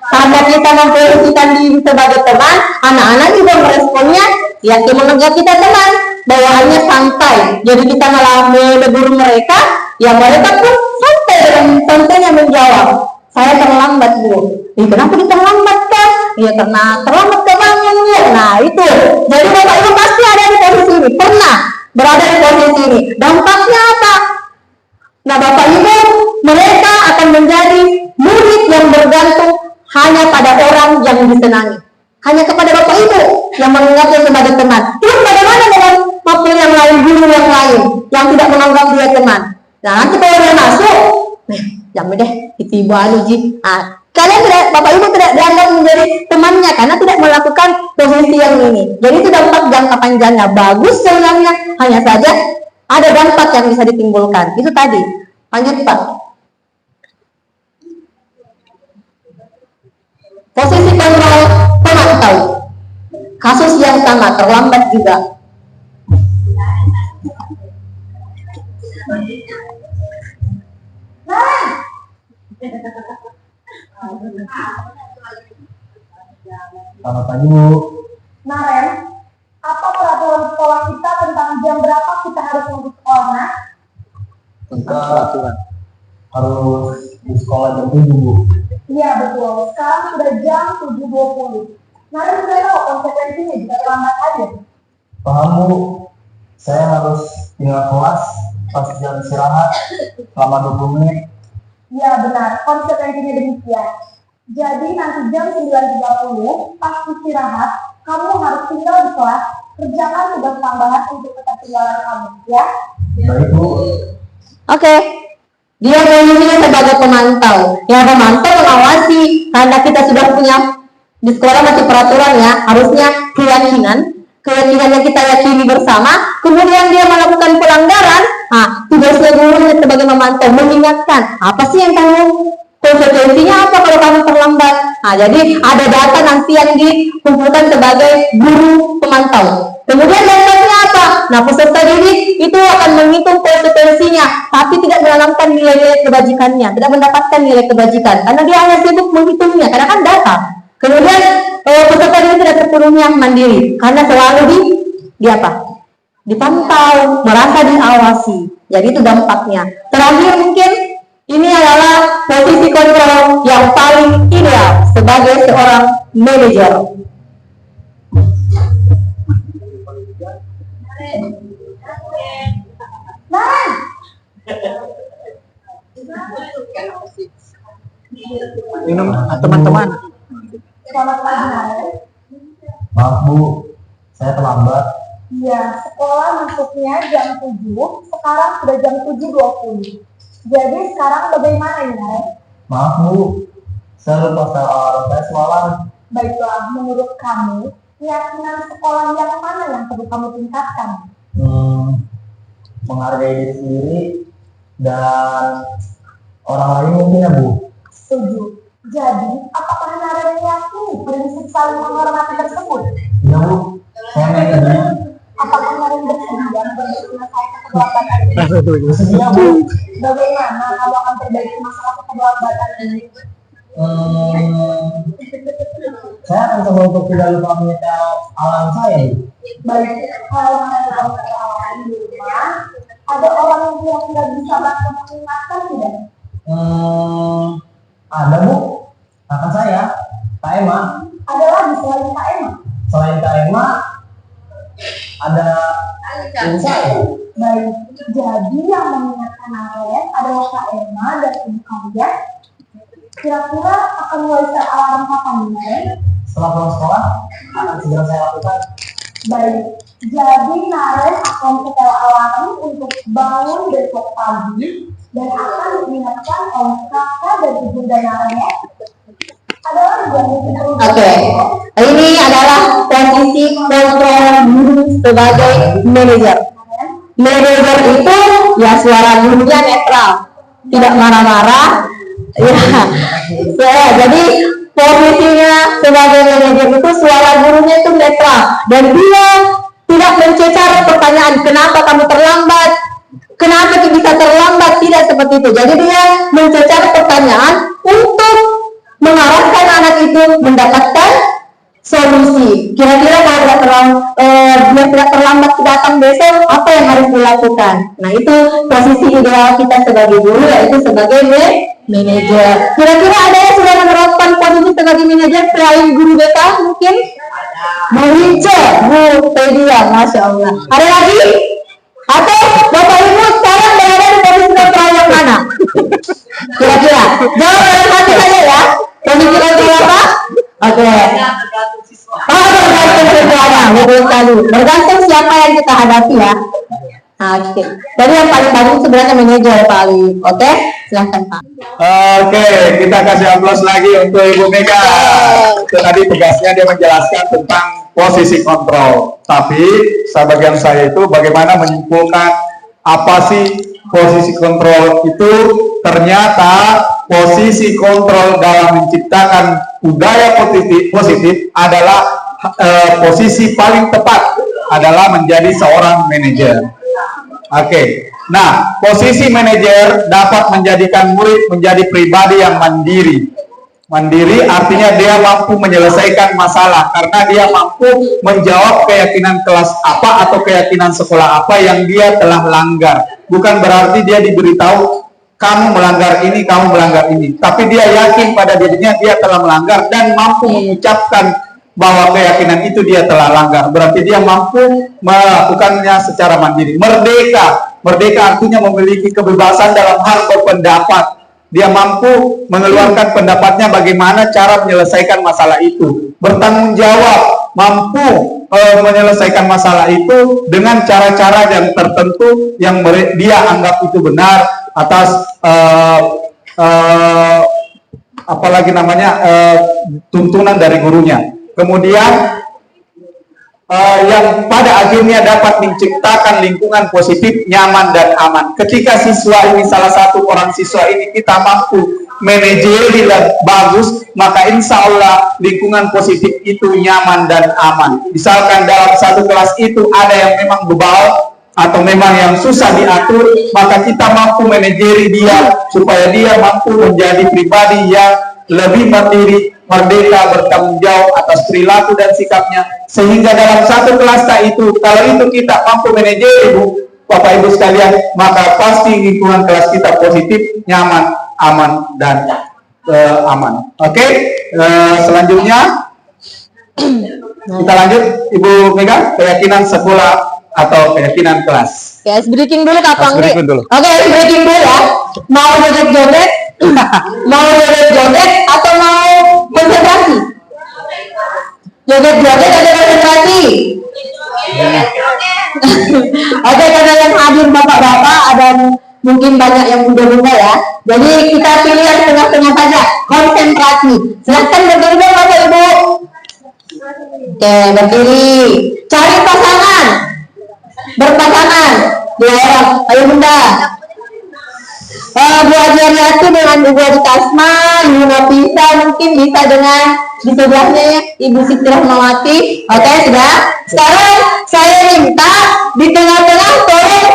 Karena kita memposisikan diri sebagai teman, anak-anak juga meresponnya ya menganggap kita teman, bawaannya santai. Jadi kita malah menegur mereka, ya mereka pun santai dengan santainya menjawab. Saya terlambat, Bu. Kenapa terlambatkan? Ya karena terlambat kebangunnya. Nah itu. Jadi Bapak Ibu pasti ada di posisi ini, pernah berada di posisi ini. Dampaknya apa? Nah Bapak Ibu, mereka akan menjadi murid yang bergantung hanya pada orang yang disenangi. Hanya kepada Bapak Ibu yang menganggapnya sebagai teman. Terus bagaimana dengan wakil yang lain, guru yang lain yang tidak menganggap dia teman? Nah nanti kalau dia masuk, jamin deh, itu Ibu Anuji. Kalian tidak, Bapak Ibu tidak dianggap menjadi temannya karena tidak melakukan posisi yang ini. Jadi itu dampak jangka panjangnya bagus sebenarnya, hanya saja ada dampak yang bisa ditimbulkan. Itu tadi. Lanjut Pak. Posisi kontrol pemantau. Kasus yang sama, terlambat juga. Selamat pagi, Bu. Naren, apa peraturan sekolah kita tentang jam berapa kita harus masuk sekolah, Nak? Kita harus di sekolah jam 7, Bu. Iya betul, sekarang sudah jam 7.20. Naren sudah tahu konsekuensinya jika terlambat aja. Paham, Bu. Saya harus tinggal kelas pas jam istirahat selama 20 menit. Iya benar, konsekuensinya demikian. Jadi nanti jam 9.30 pas istirahat, kamu harus tinggal di kelas, kerjakan tugas tambahan untuk ketertinggalan kamu, ya? Baik, Bu. Oke. Dia posisinya sebagai pemantau. Yang pemantau mengawasi karena kita sudah punya di sekolah masih peraturan ya, harusnya keyakinan yang kita yakini bersama. Kemudian dia melakukan pelanggaran, tugasnya guru sebagai memantau, mengingatkan apa sih yang kamu konsekuensinya apa kalau kamu terlambat. Jadi ada data nanti yang dikumpulkan sebagai guru pemantau. Kemudian dampaknya apa? Nah, peserta didik itu akan menghitung konsekuensinya, tapi tidak menanamkan nilai-nilai kebajikannya, tidak mendapatkan nilai kebajikan, karena dia hanya sibuk menghitungnya, karena kan data. Kemudian peserta didik tidak sepenuhnya mandiri, karena selalu dipantau, merasa diawasi. Jadi itu dampaknya. Terakhir mungkin ini adalah posisi kontrol yang paling ideal sebagai seorang manajer. Minum teman-teman. Selamat pagi, Naren. Maaf Bu, saya terlambat. Iya, sekolah masuknya jam 7, sekarang sudah jam 7.20. Jadi sekarang bagaimana ini, Naren? Maaf Bu, saya lupa soal alarm saya semalam. Baiklah, menurut kamu, keyakinan sekolah yang mana yang perlu kamu tingkatkan? Menghargai diri sendiri dan orang lain mungkin ya Bu. Setuju. Jadi, apakah Naren meyakini prinsip saling menghormati tersebut? Iya Bu, saya meyakini. Apakah Naren bersedia menyelesaikan keterlambatan ini? Bersedia Bu. Bagaimana kamu akan perbaiki masalah keterlambatan ini? Saya akan coba untuk tidak lupa menyetel alarm saya Bu. Baik, kalau Naren tahu kesalahan di rumah, ada orang yang tidak bisa bantu mengingatkan tidak? Ada Bu, kakak saya, Kak Emma. Ada lagi selain Kak Emma? Selain Kak Emma, ada ibu saya. Baik, jadi yang mengingatkan Naren adalah Kak Emma dan ibu kalian. Kira-kira akan mulai set alarm kapan nih, Naren? Setelah pulang sekolah, akan segera saya lakukan. Baik, jadi Naren akan setel alarm untuk bangun besok pagi dan akan diingatkan oleh kakak dan ibu dan Naren ya. Ada lagi yang mungkin perlu Oke, ini adalah posisi kontrol guru sebagai manajer. Manajer itu ya suara gurunya netral, tidak marah-marah. Ya, jadi posisinya sebagai manajer itu suara gurunya itu netral dan dia tidak mencecar pertanyaan kenapa kamu terlambat, kenapa bisa terlambat, tidak seperti itu. Jadi dia mencecar pertanyaan untuk mengarahkan anak itu mendapatkan solusi. Kira-kira kalau dia tidak terlambat datang besok, apa yang harus dilakukan? Nah, itu posisi ideal kita sebagai guru, yaitu sebagai manajer. Kira-kira ada yang sudah menerapkan posisi sebagai manajer selain guru BK mungkin? Bu Wince, Bu Tedia, Masya Allah. Ada lagi? Atau Bapak Ibu sekarang berada di posisi kontrol yang mana? Kira-kira jawab dalam hati saja ya. Posisi kontrol apa? Oke. Bergantung siswanya, betul sekali. Bergantung siapa yang kita hadapi ya. Oke. Jadi yang paling bagus sebenarnya manajer paling. Oke, silahkan Pak. Oke, kita kasih aplaus lagi untuk Ibu Mega. Itu tadi tugasnya dia menjelaskan tentang posisi kontrol. Tapi sebagian saya itu bagaimana menyimpulkan apa sih posisi kontrol itu? Ternyata posisi kontrol dalam menciptakan budaya positif adalah posisi paling tepat adalah menjadi seorang manajer. Oke. Nah, posisi manajer dapat menjadikan murid menjadi pribadi yang mandiri. Mandiri artinya dia mampu menyelesaikan masalah karena dia mampu menjawab keyakinan kelas apa atau keyakinan sekolah apa yang dia telah langgar. Bukan berarti dia diberitahu kamu melanggar ini, kamu melanggar ini. Tapi dia yakin pada dirinya dia telah melanggar dan mampu mengucapkan bahwa keyakinan itu dia telah langgar. Berarti dia mampu melakukannya secara mandiri. Merdeka. Merdeka artinya memiliki kebebasan dalam hal berpendapat. Dia mampu mengeluarkan pendapatnya bagaimana cara menyelesaikan masalah itu. Bertanggung jawab, mampu menyelesaikan masalah itu dengan cara-cara yang tertentu yang dia anggap itu benar atas apalagi namanya tuntunan dari gurunya. Kemudian yang pada akhirnya dapat menciptakan lingkungan positif, nyaman dan aman. Ketika siswa ini, salah satu orang siswa ini kita mampu manajeri dan bagus, maka insya Allah lingkungan positif itu nyaman dan aman. Misalkan dalam satu kelas itu ada yang memang bebal atau memang yang susah diatur, maka kita mampu manajeri dia supaya dia mampu menjadi pribadi yang lebih mandiri, merdeka, bertanggung jawab atas perilaku dan sikapnya, sehingga dalam satu kelas itu, kalau itu kita mampu manajeri, Bu, Bapak Ibu sekalian, maka pasti lingkungan kelas kita positif, nyaman, aman, dan aman. Oke, selanjutnya kita lanjut, Ibu Mega, keyakinan sekolah atau keyakinan kelas. Oke, ice breaking dulu Kak Panggi. Oke, ice breaking dulu ya. Mau joget-joget? Mau joget-joget atau mau konsentrasi? Joget-joget atau Oke, karena yang hadir bapak-bapak dan mungkin banyak yang muda-muda ya. Jadi kita pilih yang tengah-tengah saja, konsentrasi. Silahkan berdiri dong Bapak Ibu. Oke, berdiri. Cari pasangan. Berpasangan. 2 orang. Ayo bunda. Bu Adianati dengan Ibu Adi Kasma, Yuna Pisa mungkin bisa dengan di sebelahnya ya, Ibu Siti Rahmawati. Oke, sudah. Sekarang saya minta di tengah-tengah tolong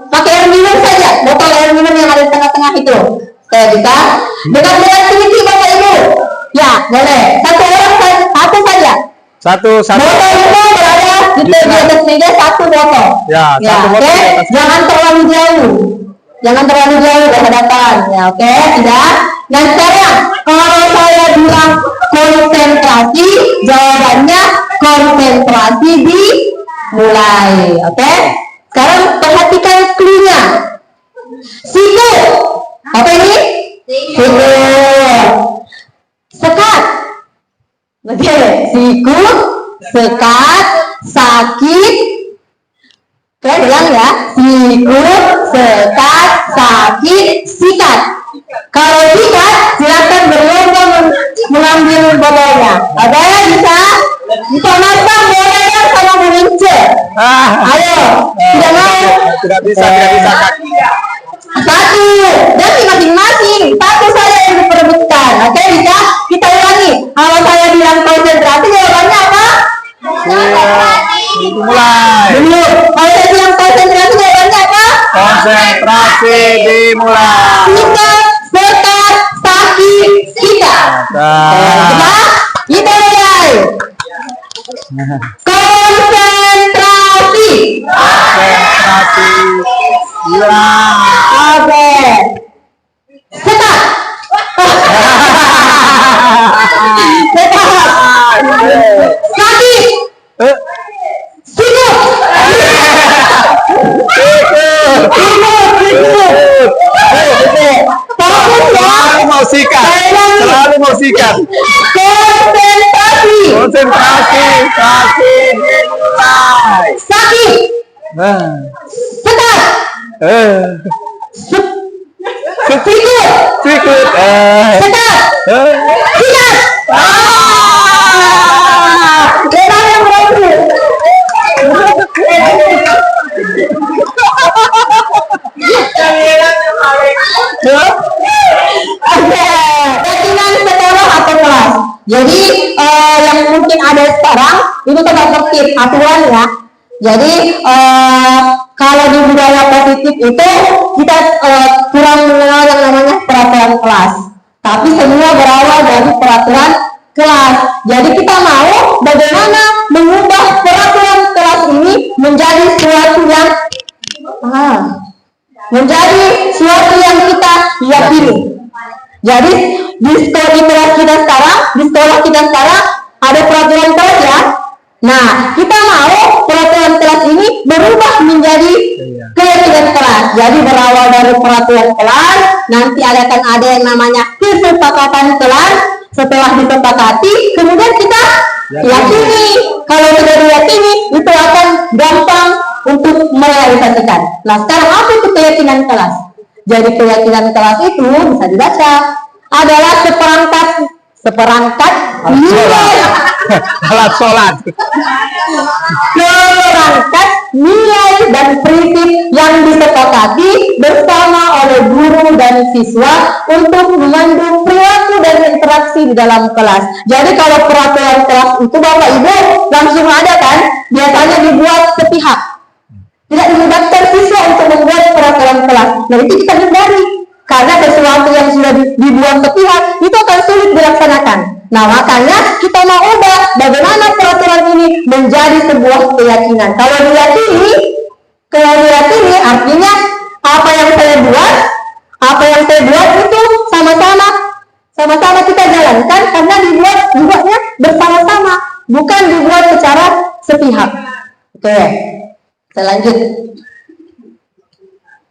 pakai air minum saja, botol air minum yang ada di tengah-tengah itu. Saya bisa. Dekat-dekat sini Bapak Ibu. Ya, boleh. Satu saja. Satu. Botol itu berada di atas meja, satu botol. Ya, satu botol oke. di atas. Jangan terlalu jauh. Jangan terlalu jauh berhadapan. Ya, oke, tidak. Dan sekarang kalau saya bilang konsentrasi, jawabannya konsentrasi dimulai. Oke. Sekarang perhatikan clue-nya. Siku. Apa ini? Siku. Sekat. Oke, siku, sekat, sakit. Oke, bilang ya. Siku, sekat, sakit, sikat. Kalau sikat, silakan berlomba mengambil botolnya. Oke, bisa? Bisa masak boleh sama mengince. Ayo, tidak mau? Tidak bisa Kak. Satu, dan masing-masing satu saja yang diperebutkan. Oke, bisa? Kita ulangi. Kalau saya bilang konsentrasi, jawabannya apa? Dimulai. Belum. Kalau saya bilang konsentrasi, jawabannya apa? Konsentrasi dimulai. Sikat, sekat, sakit, sikat. Coba, kita mulai. Konsentrasi. Konsentrasi. Ya. Oke. Sekat. Sekat. Sakit. Sikut. Selalu mau sikat. Konsentrasi. Konsentrasi dimulai. Sakit. Sekat. Sikut. Sikut. Sekat. Sikat. Lebar yang berarti. Oke, keyakinan sekolah atau kelas. Jadi yang mungkin ada sekarang itu tetap tertib aturan ya. Jadi kalau di budaya positif itu kita kurang mengenal yang namanya peraturan kelas. Tapi semua berawal dari peraturan kelas. Jadi kita mau bagaimana mengubah peraturan kelas ini menjadi suatu yang kita yakini. Jadi di sekolah kita sekarang ada peraturan kelas ya. Nah, kita mau peraturan kelas ini berubah menjadi keyakinan kelas. Jadi berawal dari peraturan kelas, nanti akan ada yang namanya kesepakatan kelas. Setelah disepakati, kemudian kita yakini. Kalau tidak diyakini, itu akan gampang untuk merealisasikan. Nah, sekarang apa itu keyakinan kelas? Jadi keyakinan kelas itu bisa dibaca adalah seperangkat nilai Alat sholat. seperangkat nilai dan prinsip yang disepakati bersama oleh guru dan siswa untuk memandu perilaku dan interaksi di dalam kelas. Jadi kalau peraturan kelas itu Bapak Ibu langsung ada kan? Biasanya dibuat sepihak. Tidak dimudahkan siswa untuk membuat peraturan kelas. Nah, itu kita hindari. Karena sesuatu yang sudah dibuat sepihak itu akan sulit dilaksanakan. Nah, makanya kita mau ubah bagaimana peraturan ini menjadi sebuah keyakinan. Kalau diyakini artinya apa yang saya buat itu sama-sama kita jalankan karena dibuatnya bersama-sama, bukan dibuat secara sepihak. Oke, saya lanjut.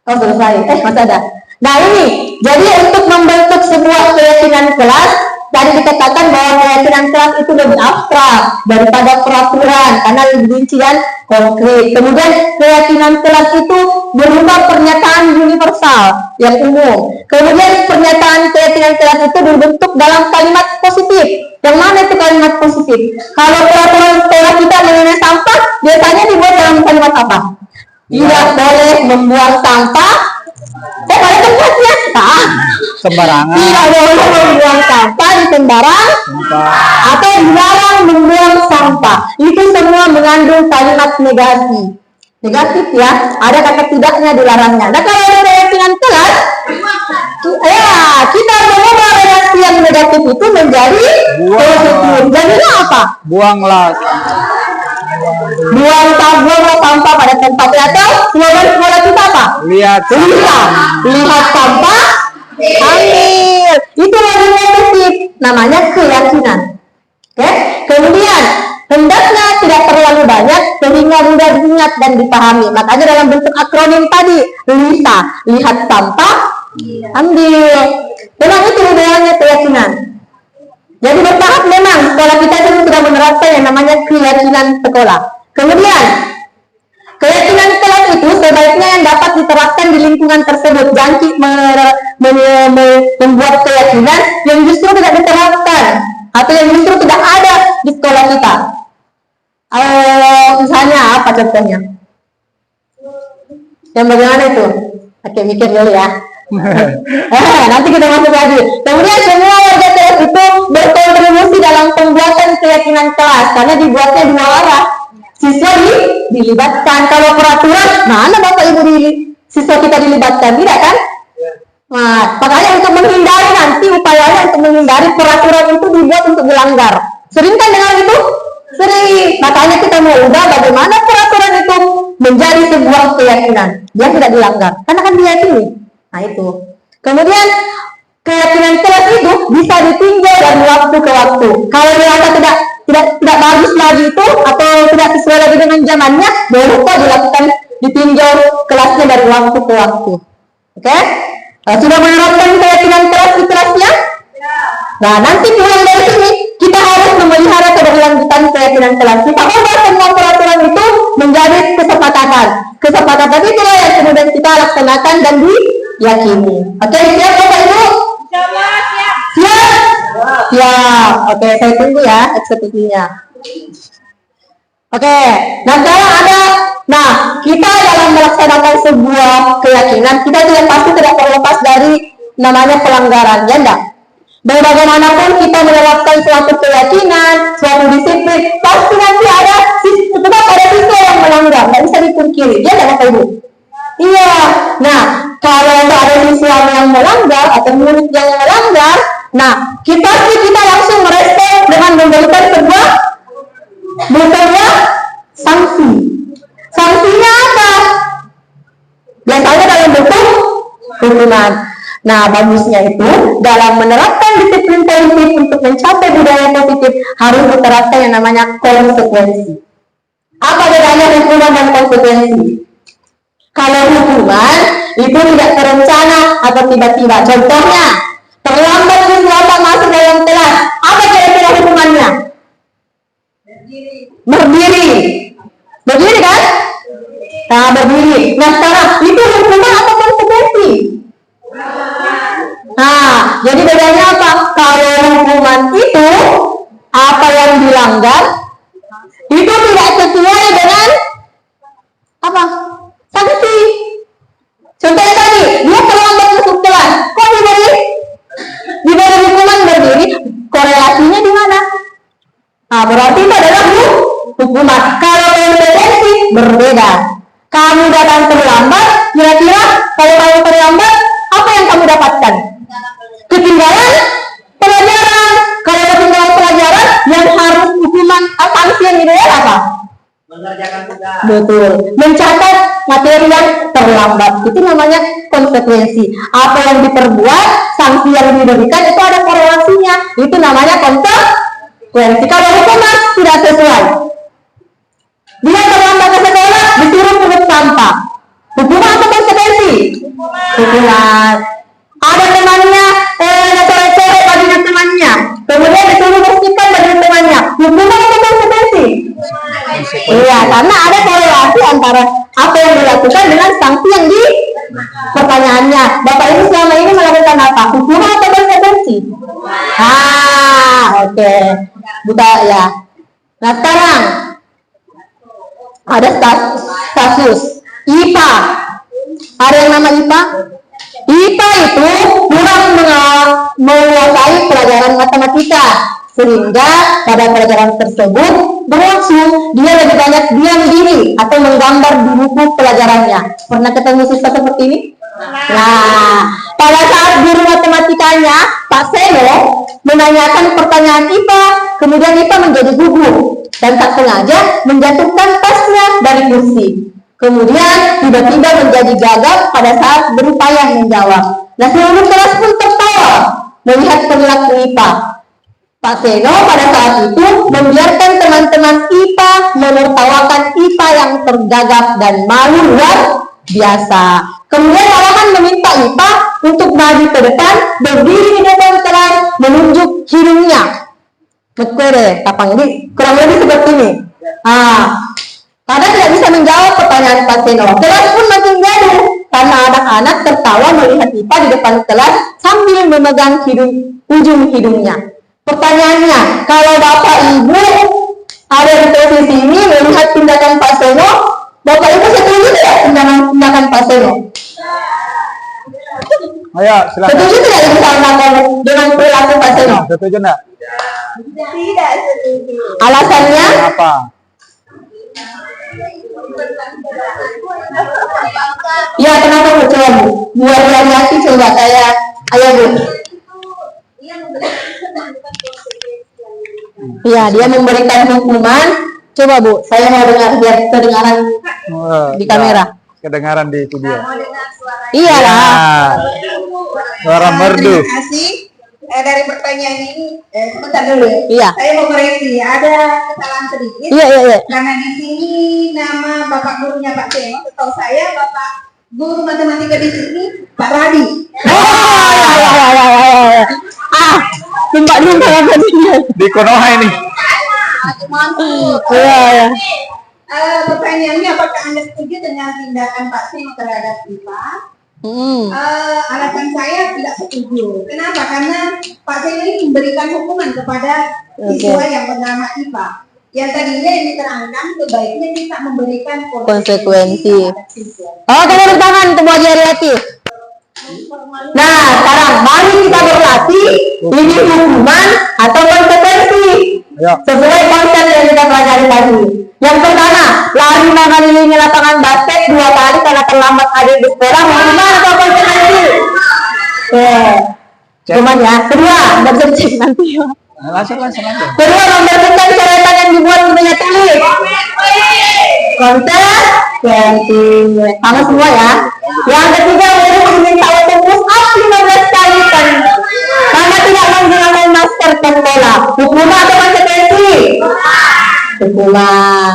Oh, selesai. Masih ada. Nah, ini jadi untuk membentuk sebuah keyakinan kelas, Jadi dikatakan bahwa keyakinan kelas itu lebih abstrak daripada peraturan karena lebih rincian konkret. Kemudian keyakinan kelas itu berupa pernyataan universal yang umum. Kemudian pernyataan keyakinan kelas itu berbentuk dalam kalimat positif. Yang mana itu kalimat positif? Kalau peraturan sekolah kita mengenai sampah, biasanya dibuat dalam kalimat apa? Tidak boleh membuang sampah pada tempatnya. Sembarangan. Tidak boleh membuang sampah di sembarang atau dilarang membuang sampah. Itu semua mengandung kalimat negasi. Negatif ya, ada kata tidaknya dilarangnya. Nah kalau ada keyakinan kelas, ya kita mengubah relasi yang negatif itu menjadi positif. Jadinya apa? Buanglah. Buang sampah pada tempatnya. Atau slogan sekolah kita apa? Lihat. Lihat sampah, ambil. Itu lebih positif. Namanya keyakinan. Oke. Kemudian hendaknya tidak terlalu banyak sehingga mudah diingat dan dipahami. Makanya dalam bentuk akronim tadi, LISA, lihat sampah, ambil. Memang itu modelnya keyakinan. Jadi bertahap memang sekolah kita itu sudah menerapkan yang namanya keyakinan sekolah. Kemudian keyakinan kelas itu sebaiknya yang dapat diterapkan di lingkungan tersebut. Jangan membuat keyakinan yang justru tidak diterapkan atau yang justru tidak ada di sekolah kita. Misalnya apa contohnya? Yang bagaimana itu? Oke, mikir dulu ya. Nanti kita masuk lagi. Kemudian semua warga kelas itu berkontribusi dalam pembuatan keyakinan kelas karena dibuatnya dua arah. Siswa dilibatkan. Kalau peraturan, mana Bapak Ibu siswa kita dilibatkan? Tidak kan? Nah, makanya untuk menghindari nanti upayanya untuk menghindari peraturan itu dibuat untuk dilanggar. Sering kan dengar itu? Sering. Makanya kita mau ubah bagaimana peraturan itu menjadi sebuah keyakinan. Dia tidak dilanggar. Karena kan diyakini. Nah itu. Kemudian keyakinan kelas itu bisa ditinjau dari waktu ke waktu. Kalau dirasa tidak bagus lagi itu atau tidak sesuai lagi dengan zamannya, boleh kok dilakukan ditinjau kelasnya dari waktu ke waktu. Oke? Sudah menerapkan keyakinan kelas di kelasnya? Nah, nanti pulang dari sini kita harus memelihara keberlanjutan keyakinan kelas. Kita ubah semua peraturan itu menjadi kesepakatan. Kesepakatan itulah yang kemudian kita laksanakan dan diyakini. Oke, siap Bapak Ibu? Siap. Siap. Oke, saya tunggu ya eksekusinya. Oke, nah sekarang ada, kita dalam melaksanakan sebuah keyakinan, kita tidak pasti tidak terlepas dari namanya pelanggaran, ya enggak? Bagaimanapun kita menerapkan suatu keyakinan, suatu disiplin, pasti nanti tetap ada siswa yang melanggar, nggak bisa dipungkiri, ya enggak Bapak Ibu? Iya, nah kalau ada siswa yang melanggar atau murid yang melanggar, kita langsung merespon dengan memberikan sebuah sanksi. Sanksinya apa? Biasanya dalam bentuk hukuman. Nah, bagusnya itu dalam menerapkan disiplin positif untuk mencapai budaya positif harus diterapkan yang namanya konsekuensi. Apa bedanya hukuman dan konsekuensi? Kalau hukuman itu tidak terencana atau tiba-tiba. Contohnya, terlambat siswa masuk dalam kelas. Apa kira-kira hukumannya? Berdiri kan? Nah, berdiri. Nah, sekarang itu hukuman atau konsekuensi? Nah, jadi bedanya apa? Kalau hukuman itu apa yang dilanggar itu tidak sesuai dengan apa? Sanksi. Contohnya tadi, dia terlambat masuk kelas. Kok diberi hukuman berdiri? Korelasinya di mana? Nah, berarti itu adalah hukuman. Kalau konsekuensi berbeda. Kamu datang terlambat, kira-kira kalau kamu terlambat, apa yang kamu dapatkan? Ketinggalan pelajaran. Kalau ketinggalan pelajaran, yang harus hukuman sanksi yang ideal apa? Mengerjakan tugas. Betul. Mencatat materi yang terlambat. Itu namanya konsekuensi. Apa yang diperbuat, sanksi yang diberikan itu ada korelasinya. Itu namanya konsekuensi. Kalau hukuman tidak sesuai, dia terlambat ke sekolah, disuruh pungut sampah. Hukuman atau konsekuensi? Hukuman. Ada temannya, sore-sore pagi temannya ke karena ada korelasi antara apa yang dilakukan dengan sanksi yang di pertanyaannya. Bapak Ibu selama ini melakukan apa? Hukuman atau konsekuensi? Oke. Buta ya. Nah sekarang ada kasus IPA. Ada yang nama IPA? IPA itu kurang menguasai pelajaran matematika, sehingga pada pelajaran tersebut berlangsung dia lebih banyak diam diri atau menggambar di buku pelajarannya. Pernah ketemu siswa seperti ini? Nah, pada saat guru matematikanya Pak Seno menanyakan pertanyaan IPA, kemudian IPA menjadi gugup dan tak sengaja menjatuhkan tasnya dari kursi. Kemudian tiba-tiba menjadi gagap pada saat berupaya menjawab. Nah, seluruh kelas pun tertawa melihat perilaku IPA. Pak Seno pada saat itu membiarkan teman-teman IPA menertawakan IPA yang tergagap dan malu luar biasa. Kemudian malahan meminta IPA untuk maju ke depan, berdiri di depan kelas, menunjuk hidungnya. Betul deh, kapang ini kurang lebih seperti ini. Karena tidak bisa menjawab pertanyaan Pak Seno. Kelas pun makin gaduh karena anak-anak tertawa melihat IPA di depan kelas sambil memegang ujung hidungnya. Pertanyaannya, kalau Bapak Ibu ada di posisi ini melihat tindakan Pak Seno, Bapak Ibu setuju tidak tindakan Pak Seno? Ayo, silakan. Setuju tidak misalnya dengan perilaku Pak Seno? Setuju enggak? Tidak setuju. Alasannya? Apa? Ya, kenapa Bu? Coba Bu. Buat hati coba saya. Ayo Bu. Iya, dia memberikan hukuman. Coba Bu, saya mau dengar biar kedengaran di kamera. Kedengaran di itu dia. Iyalah. Suara merdu. Terima kasih. Dari pertanyaan ini, sebentar dulu. Iya. Saya mau koreksi, ada kesalahan sedikit. Iya. Karena di sini nama bapak gurunya Pak Seno, setahu saya bapak guru matematika di sini Pak Radi. Sumpah tadi. Di Konoha ini. Iya. Pertanyaannya, apakah Anda setuju dengan tindakan Pak Seno terhadap IPA? Alasan saya tidak setuju. Kenapa? Karena Pak Seno ini memberikan hukuman kepada siswa yang bernama IPA. Yang tadinya yang diterangkan sebaiknya kita memberikan Konsekuensi. Tepuk tangan untuk Bu Haji Ariati. Nah, sekarang mari kita berlatih ini hukuman atau konsekuensi sesuai konsep yang kita pelajari tadi. Yang pertama, lari mengelilingi lapangan basket 2 kali karena terlambat hadir di sekolah, hukuman atau konsekuensi? Cuman ya. Kedua, nggak bisa dicek nanti ya. Langsung. Kedua, membersihkan coretan yang dibuat punya tulis. Konsekuensi. Sama semua ya. Yang ketiga, murid diminta untuk push up 15 kali karena tidak menggunakan masker ke sekolah. Hukuman atau konsekuensi? Hukuman.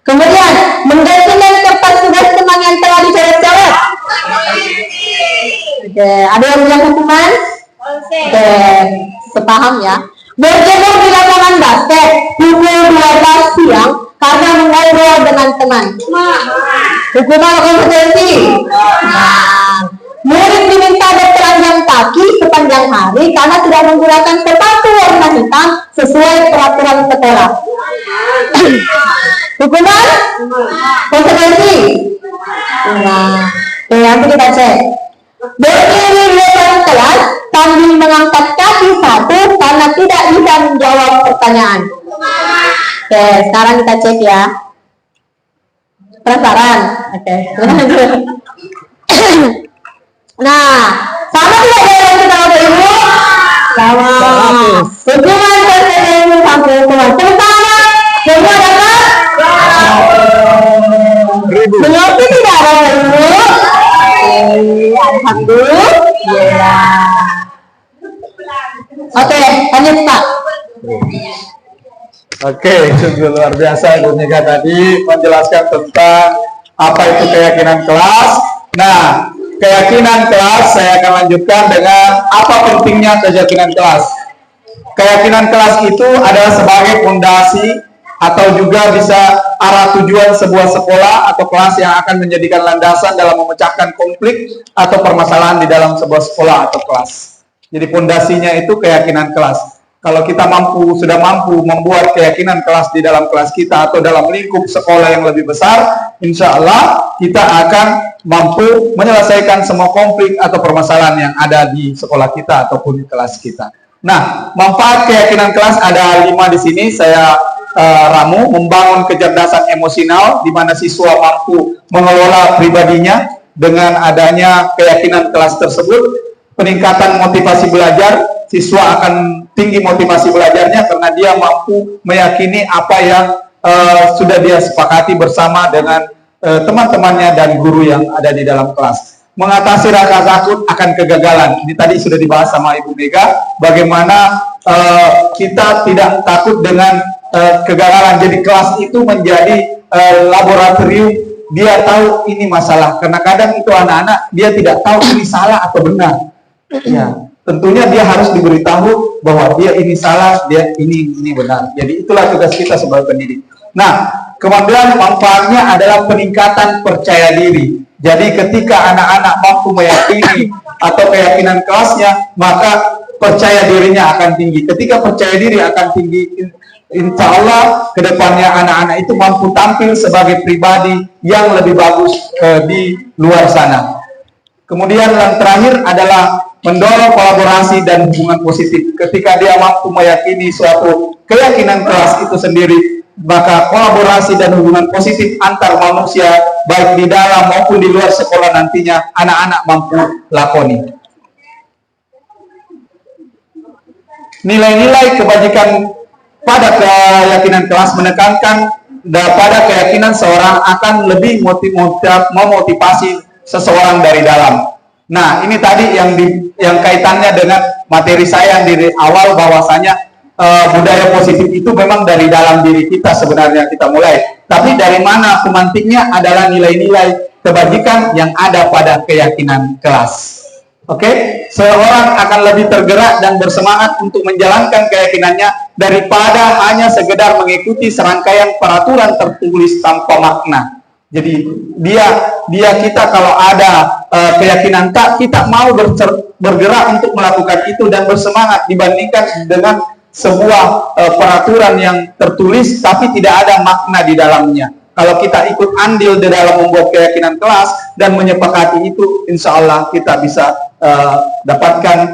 Kemudian menggantikan kertas tugas teman yang telah dicoret-coret. Oke, ada yang bilang hukuman? Oke, sepaham ya. Berjemur di lapangan basket pukul 12 siang karena mengobrol dengan teman. Hukuman atau konsekuensi? Murid diminta bertelanjang kaki sepanjang hari karena tidak menggunakan sepatu warna hitam sesuai peraturan sekolah. Hukuman? Konsekuensi? Nanti kita cek. Berdiri di depan kelas sambil mengangkat kaki satu karena tidak bisa menjawab pertanyaan. Oke, sekarang kita cek ya. Penasaran? Oke. Nah, sama tidak dengan kita Bapak Ibu? Sama. Hukuman konsekuensi sampai hukuman. Pertama, semua dapat? Mengerti tidak Bapak Ibu? Alhamdulillah. Oke, lanjut Pak. Oke, sungguh luar biasa Ibu Mega tadi menjelaskan tentang apa itu keyakinan kelas. Nah, keyakinan kelas saya akan lanjutkan dengan apa pentingnya keyakinan kelas. Keyakinan kelas itu adalah sebagai fondasi atau juga bisa arah tujuan sebuah sekolah atau kelas yang akan menjadikan landasan dalam memecahkan konflik atau permasalahan di dalam sebuah sekolah atau kelas. Jadi fondasinya itu keyakinan kelas. Kalau kita sudah mampu membuat keyakinan kelas di dalam kelas kita atau dalam lingkup sekolah yang lebih besar, insya Allah kita akan mampu menyelesaikan semua konflik atau permasalahan yang ada di sekolah kita ataupun di kelas kita. Nah, manfaat keyakinan kelas ada 5 di sini. Saya ramu, membangun kecerdasan emosional, di mana siswa mampu mengelola pribadinya dengan adanya keyakinan kelas tersebut. Peningkatan motivasi belajar, siswa akan tinggi motivasi belajarnya karena dia mampu meyakini apa yang sudah dia sepakati bersama dengan teman-temannya dan guru yang ada di dalam kelas. Mengatasi rasa takut akan kegagalan. Ini tadi sudah dibahas sama Ibu Mega, bagaimana kita tidak takut dengan kegagalan. Jadi kelas itu menjadi laboratorium, dia tahu ini masalah. Karena kadang itu anak-anak dia tidak tahu ini salah atau benar. Ya, tentunya dia harus diberitahu bahwa dia ini salah, dia ini benar. Jadi itulah tugas kita sebagai pendidik. Nah, kemudian manfaatnya adalah peningkatan percaya diri. Jadi ketika anak-anak mampu meyakini atau keyakinan kelasnya, maka percaya dirinya akan tinggi. Ketika percaya diri akan tinggi, insya Allah kedepannya anak-anak itu mampu tampil sebagai pribadi yang lebih bagus di luar sana. Kemudian yang terakhir adalah mendorong kolaborasi dan hubungan positif. Ketika dia mampu meyakini suatu keyakinan kelas itu sendiri, maka kolaborasi dan hubungan positif antar manusia baik di dalam maupun di luar sekolah nantinya anak-anak mampu lakoni. Nilai-nilai kebajikan pada keyakinan kelas menekankan pada keyakinan seorang akan lebih memotivasi seseorang dari dalam. Nah, ini tadi yang kaitannya dengan materi saya di awal, bahwasanya budaya positif itu memang dari dalam diri kita sebenarnya kita mulai. Tapi dari mana pemantiknya adalah nilai-nilai kebajikan yang ada pada keyakinan kelas. Oke, seorang akan lebih tergerak dan bersemangat untuk menjalankan keyakinannya daripada hanya sekedar mengikuti serangkaian peraturan tertulis tanpa makna. Jadi kita kalau ada keyakinan kita mau bergerak untuk melakukan itu dan bersemangat dibandingkan dengan sebuah peraturan yang tertulis tapi tidak ada makna di dalamnya. Kalau kita ikut andil di dalam membuat keyakinan kelas dan menyepakati itu, insya Allah kita bisa dapatkan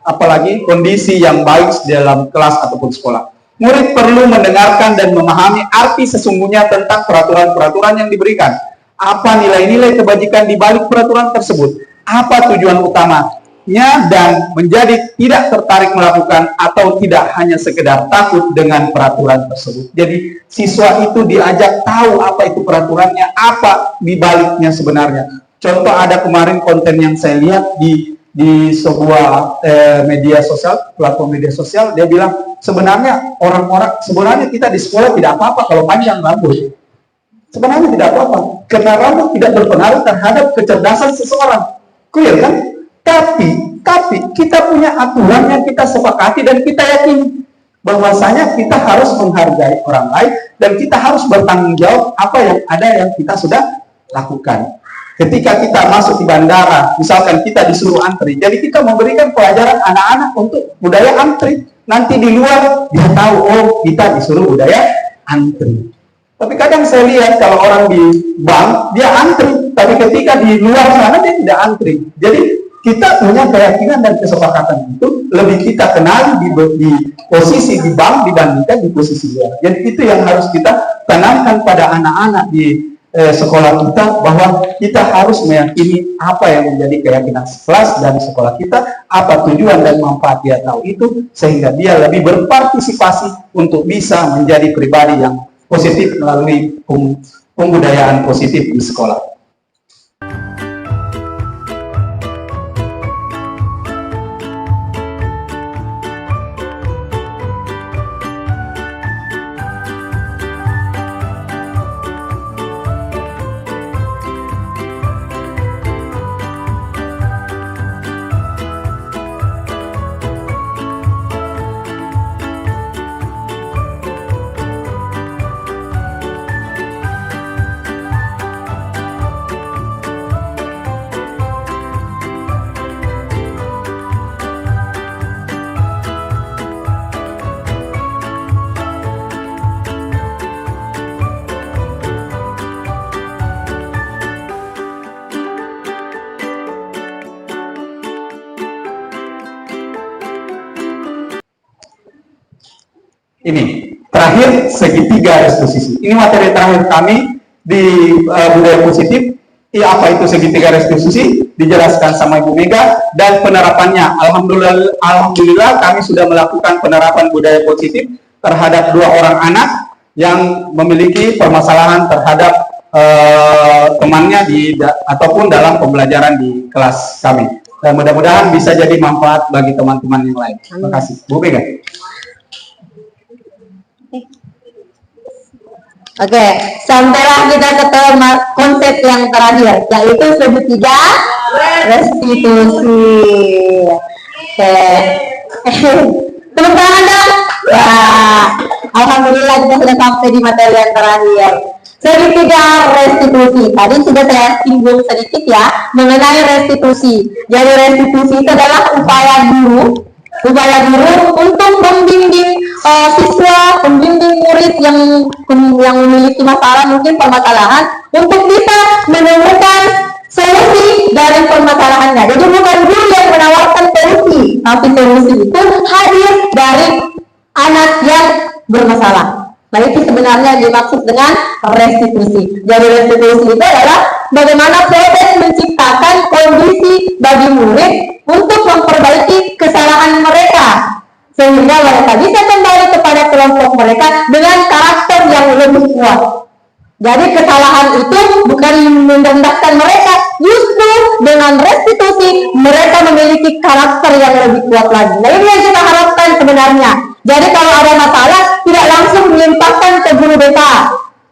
apalagi kondisi yang baik di dalam kelas ataupun sekolah. Murid perlu mendengarkan dan memahami arti sesungguhnya tentang peraturan-peraturan yang diberikan. Apa nilai-nilai kebajikan di balik peraturan tersebut? Apa tujuan utamanya dan menjadi tidak tertarik melakukan atau tidak hanya sekedar takut dengan peraturan tersebut. Jadi siswa itu diajak tahu apa itu peraturannya, apa di baliknya sebenarnya. Contoh ada kemarin konten yang saya lihat di sebuah media sosial, platform media sosial, dia bilang sebenarnya sebenarnya kita di sekolah tidak apa-apa kalau panjang rambut. Sebenarnya tidak apa-apa karena rambut tidak berpengaruh terhadap kecerdasan seseorang. Clear kan? Tapi kita punya aturan yang kita sepakati dan kita yakini bahwasanya kita harus menghargai orang lain dan kita harus bertanggung jawab apa yang ada yang kita sudah lakukan. Ketika kita masuk di bandara, misalkan kita disuruh antri, jadi kita memberikan pelajaran anak-anak untuk budaya antri. Nanti di luar dia tahu, oh kita disuruh budaya antri. Tapi kadang saya lihat kalau orang di bank dia antri, tapi ketika di luar sana dia tidak antri. Jadi kita punya keyakinan dan kesepakatan itu lebih kita kenali di posisi di bank dibandingkan di posisi luar. Jadi itu yang harus kita tanamkan pada anak-anak di sekolah kita, bahwa kita harus meyakini apa yang menjadi keyakinan kelas dan sekolah kita, apa tujuan dan manfaat dia tahu itu, sehingga dia lebih berpartisipasi untuk bisa menjadi pribadi yang positif melalui pembudayaan positif di sekolah. Ini terakhir segitiga restitusi. Ini materi terakhir kami di budaya positif. Apa itu segitiga restitusi? Dijelaskan sama Ibu Mega dan penerapannya. Alhamdulillah kami sudah melakukan penerapan budaya positif terhadap 2 orang anak yang memiliki permasalahan terhadap temannya ataupun dalam pembelajaran di kelas kami. Dan mudah-mudahan bisa jadi manfaat bagi teman-teman yang lain. Terima kasih. Bu Mega. Oke, sampailah kita ke konsep yang terakhir, yaitu segitiga restitusi. Oke, tepuk tangan dong. Wah, alhamdulillah kita sudah sampai di materi yang terakhir. Segitiga restitusi. Tadi sudah saya singgung sedikit ya mengenai restitusi. Jadi restitusi itu adalah upaya guru untuk membimbing siswa, membimbing murid yang memiliki masalah, mungkin permasalahan, untuk bisa menemukan solusi dari permasalahannya. Jadi bukan guru yang menawarkan solusi, tapi solusi itu hadir dari anak yang bermasalah. Nah, itu sebenarnya dimaksud dengan restitusi. Jadi restitusi itu adalah bagaimana proses menciptakan kondisi bagi murid untuk memperbaiki kesalahan mereka, sehingga mereka bisa kembali kepada kelompok mereka dengan karakter yang lebih kuat. Jadi kesalahan itu bukan merendahkan mereka, justru dengan restitusi mereka memiliki karakter yang lebih kuat lagi. Nah, ini yang kita harapkan sebenarnya. Jadi kalau ada masalah tidak langsung dilimpahkan ke guru BK.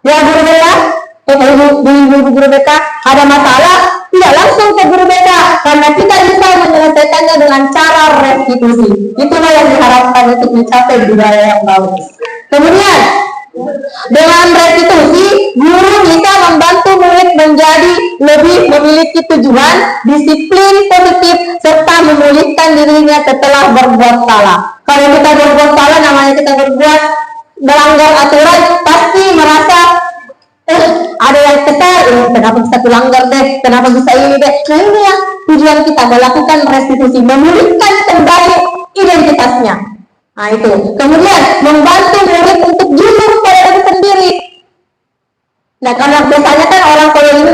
Ya guru BK, guru BK ada masalah tidak langsung ke guru BK, karena kita bisa menyelesaikannya dengan cara restitusi. Itulah yang diharapkan untuk mencapai budaya yang bagus. Kemudian dengan restitusi, guru bisa membantu murid menjadi lebih memiliki tujuan, disiplin positif, serta memulihkan dirinya setelah berbuat salah. Kalau kita berbuat salah, namanya kita berbuat melanggar aturan, pasti merasa ada yang kesal, kenapa bisa dilanggar deh, kenapa bisa ini deh. Nah, ini yang tujuan kita melakukan restitusi, memulihkan kembali identitasnya. Nah, itu. Kemudian membantu murid untuk jujur pada diri sendiri. Nah, karena biasanya kan orang kalau ini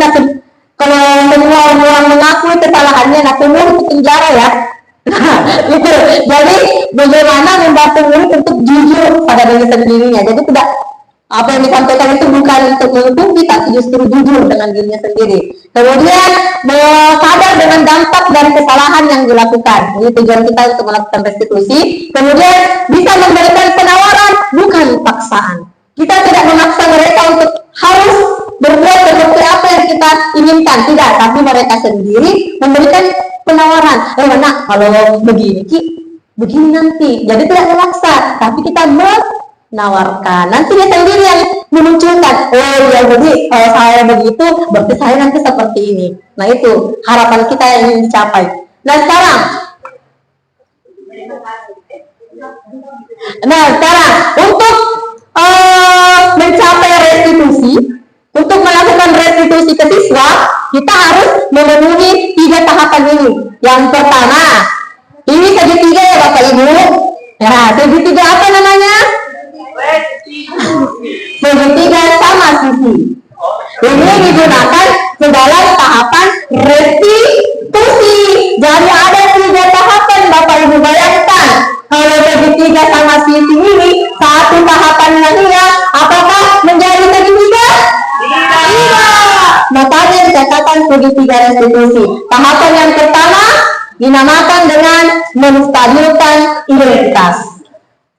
kalau semua orang mengakui kesalahannya, nah semua itu penjara ya. Nah, itu. Jadi bagaimana membantu murid untuk jujur pada diri sendirinya. Jadi tidak apa yang disampaikan itu bukan untuk menutupi, tapi justru jujur dengan dirinya sendiri. Kemudian sadar dengan dampak dari kesalahan yang dilakukan. Ini tujuan kita untuk melakukan restitusi. Kemudian bisa memberikan penawaran, bukan paksaan. Kita tidak memaksa mereka untuk harus berbuat seperti apa yang kita inginkan, tidak. Tapi mereka sendiri memberikan penawaran. Nak, kalau begini, begini nanti. Jadi tidak memaksa, tapi kita menawarkan. Nanti dia sendiri yang memunculkan, oh ya jadi kalau saya begitu berarti saya nanti seperti ini. Nah, itu harapan kita yang ingin dicapai. Nah sekarang untuk mencapai restitusi, untuk melakukan restitusi ke siswa, kita harus memenuhi 3 tahapan ini. Yang pertama, ini segitiga ya Bapak Ibu. Nah, segitiga apa namanya? Segitiga sama sisi. Ini digunakan dalam tahapan restitusi. Jadi ada 3 tahapan Bapak Ibu, bayangkan. Kalau segitiga sama sisi ini satu tahapannya hilang, apakah menjadi segitiga? Tidak. Makanya dikatakan segitiga restitusi. Tahapan yang pertama dinamakan dengan menstabilkan identitas.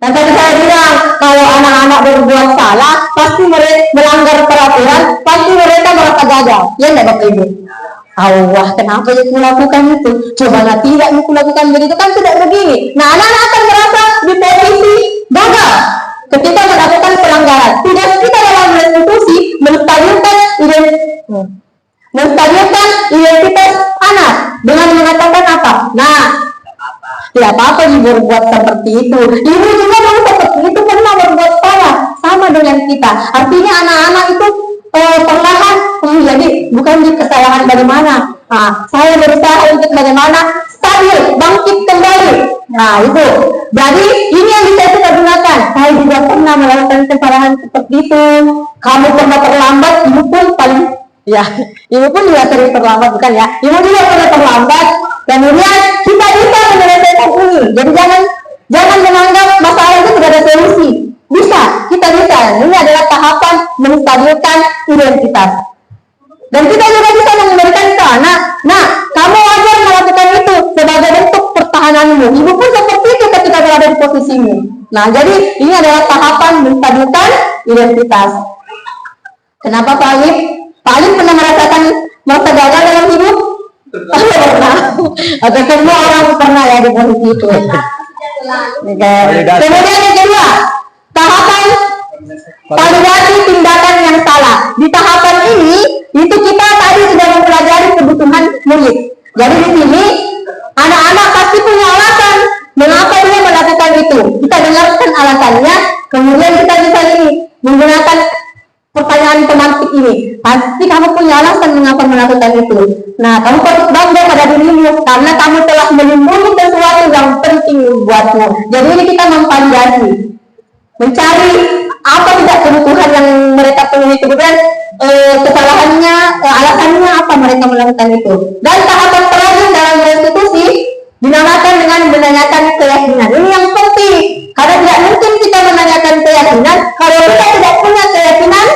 Dan tadi saya bilang, kalau anak-anak berbuat salah, pasti mereka melanggar peraturan, pasti mereka merasa gagal. Ya enggak Bapak Ibu? Allah, kenapa ya lakukan itu? Coba tidak lakukan begitu, kan tidak begini. Nah, anak-anak akan merasa di posisi gagal ketika melakukan pelanggaran. Tidak kita dalam restitusi menstabilkan identitas anak dengan mengatakan apa? Nah, tidak apa-apa berbuat seperti itu. Ibu juga mau seperti itu, pernah berbuat salah sama dengan kita. Artinya anak-anak itu perlahan, jadi bukan di kesalahan bagaimana. Nah, saya berusaha untuk bagaimana stabil, bangkit kembali. Nah, itu. Jadi ini yang bisa kita gunakan. saya juga pernah melakukan kesalahan seperti itu. Kamu pernah terlambat, ibu pun paling, ya, ibu pun juga sering terlambat, bukan ya? Ibu juga pernah terlambat. Kemudian kita bisa menyelesaikan ini. Jadi jangan menganggap masalah itu tidak ada solusi. Bisa, kita bisa. Ini adalah tahapan menstabilkan identitas. Dan kita juga bisa memberikan ke anak, nah, kamu wajar melakukan itu sebagai bentuk pertahananmu. Ibu pun seperti itu ketika berada di posisimu. Nah, jadi ini adalah tahapan menstabilkan identitas. Kenapa Pak Alif? Pak Alif pernah merasakan merasa gagal dalam hidup? Pernah. Atau semua orang pernah ya di posisi itu. Kemudian yang kedua, tahapan validasi tindakan yang salah. Di tahapan ini, itu kita tadi sudah mempelajari kebutuhan murid. Jadi di sini, anak-anak pasti punya alasan mengapa dia melakukan itu. Kita dengarkan alasannya, kemudian kita bisa ini menggunakan pertanyaan pemantik ini. Pasti kamu punya alasan mengapa melakukan itu. Nah, kamu patut bangga pada dirimu karena kamu telah melindungi sesuatu yang penting buatmu. Jadi ini kita memvalidasi, mencari apa tidak kebutuhan yang mereka penuhi, kemudian kesalahannya, alasannya apa mereka melakukan itu. Dan tahapan terakhir dalam restitusi dinamakan dengan menanyakan keyakinan. Ini yang penting, karena tidak mungkin kita menanyakan keyakinan kalau kita tidak punya keyakinan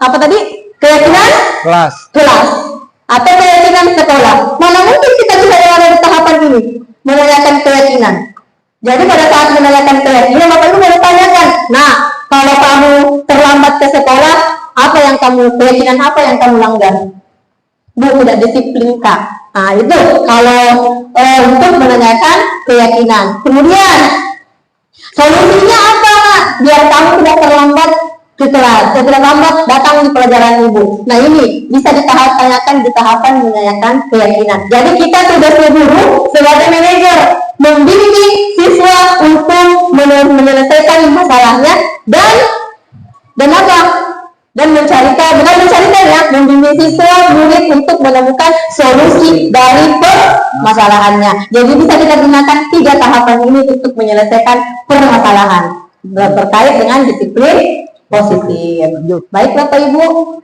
apa tadi? Keyakinan Kelas. atau keyakinan sekolah. Mana mungkin kita bisa berada di tahapan ini menanyakan keyakinan. Jadi pada saat menanyakan keyakinan, maka itu baru tanyakan. Nah, kalau kamu terlambat ke sekolah, keyakinan apa yang kamu langgar? Bu, tidak disiplin Kak. Nah, itu kalau untuk menanyakan keyakinan. Kemudian, solusinya apa Kak? Biar kamu tidak terlambat ke kelas, tidak terlambat datang di pelajaran ibu. Nah, ini bisa tanyakan di tahapan menanyakan keyakinan. Jadi kita tugasnya guru sebagai manajer membimbing siswa untuk menyelesaikan masalahnya dan apa? Dan membimbing siswa murid untuk menemukan solusi dari permasalahannya. Jadi bisa kita gunakan 3 tahapan ini untuk menyelesaikan permasalahan terkait dengan disiplin positif. Baik Bapak Ibu,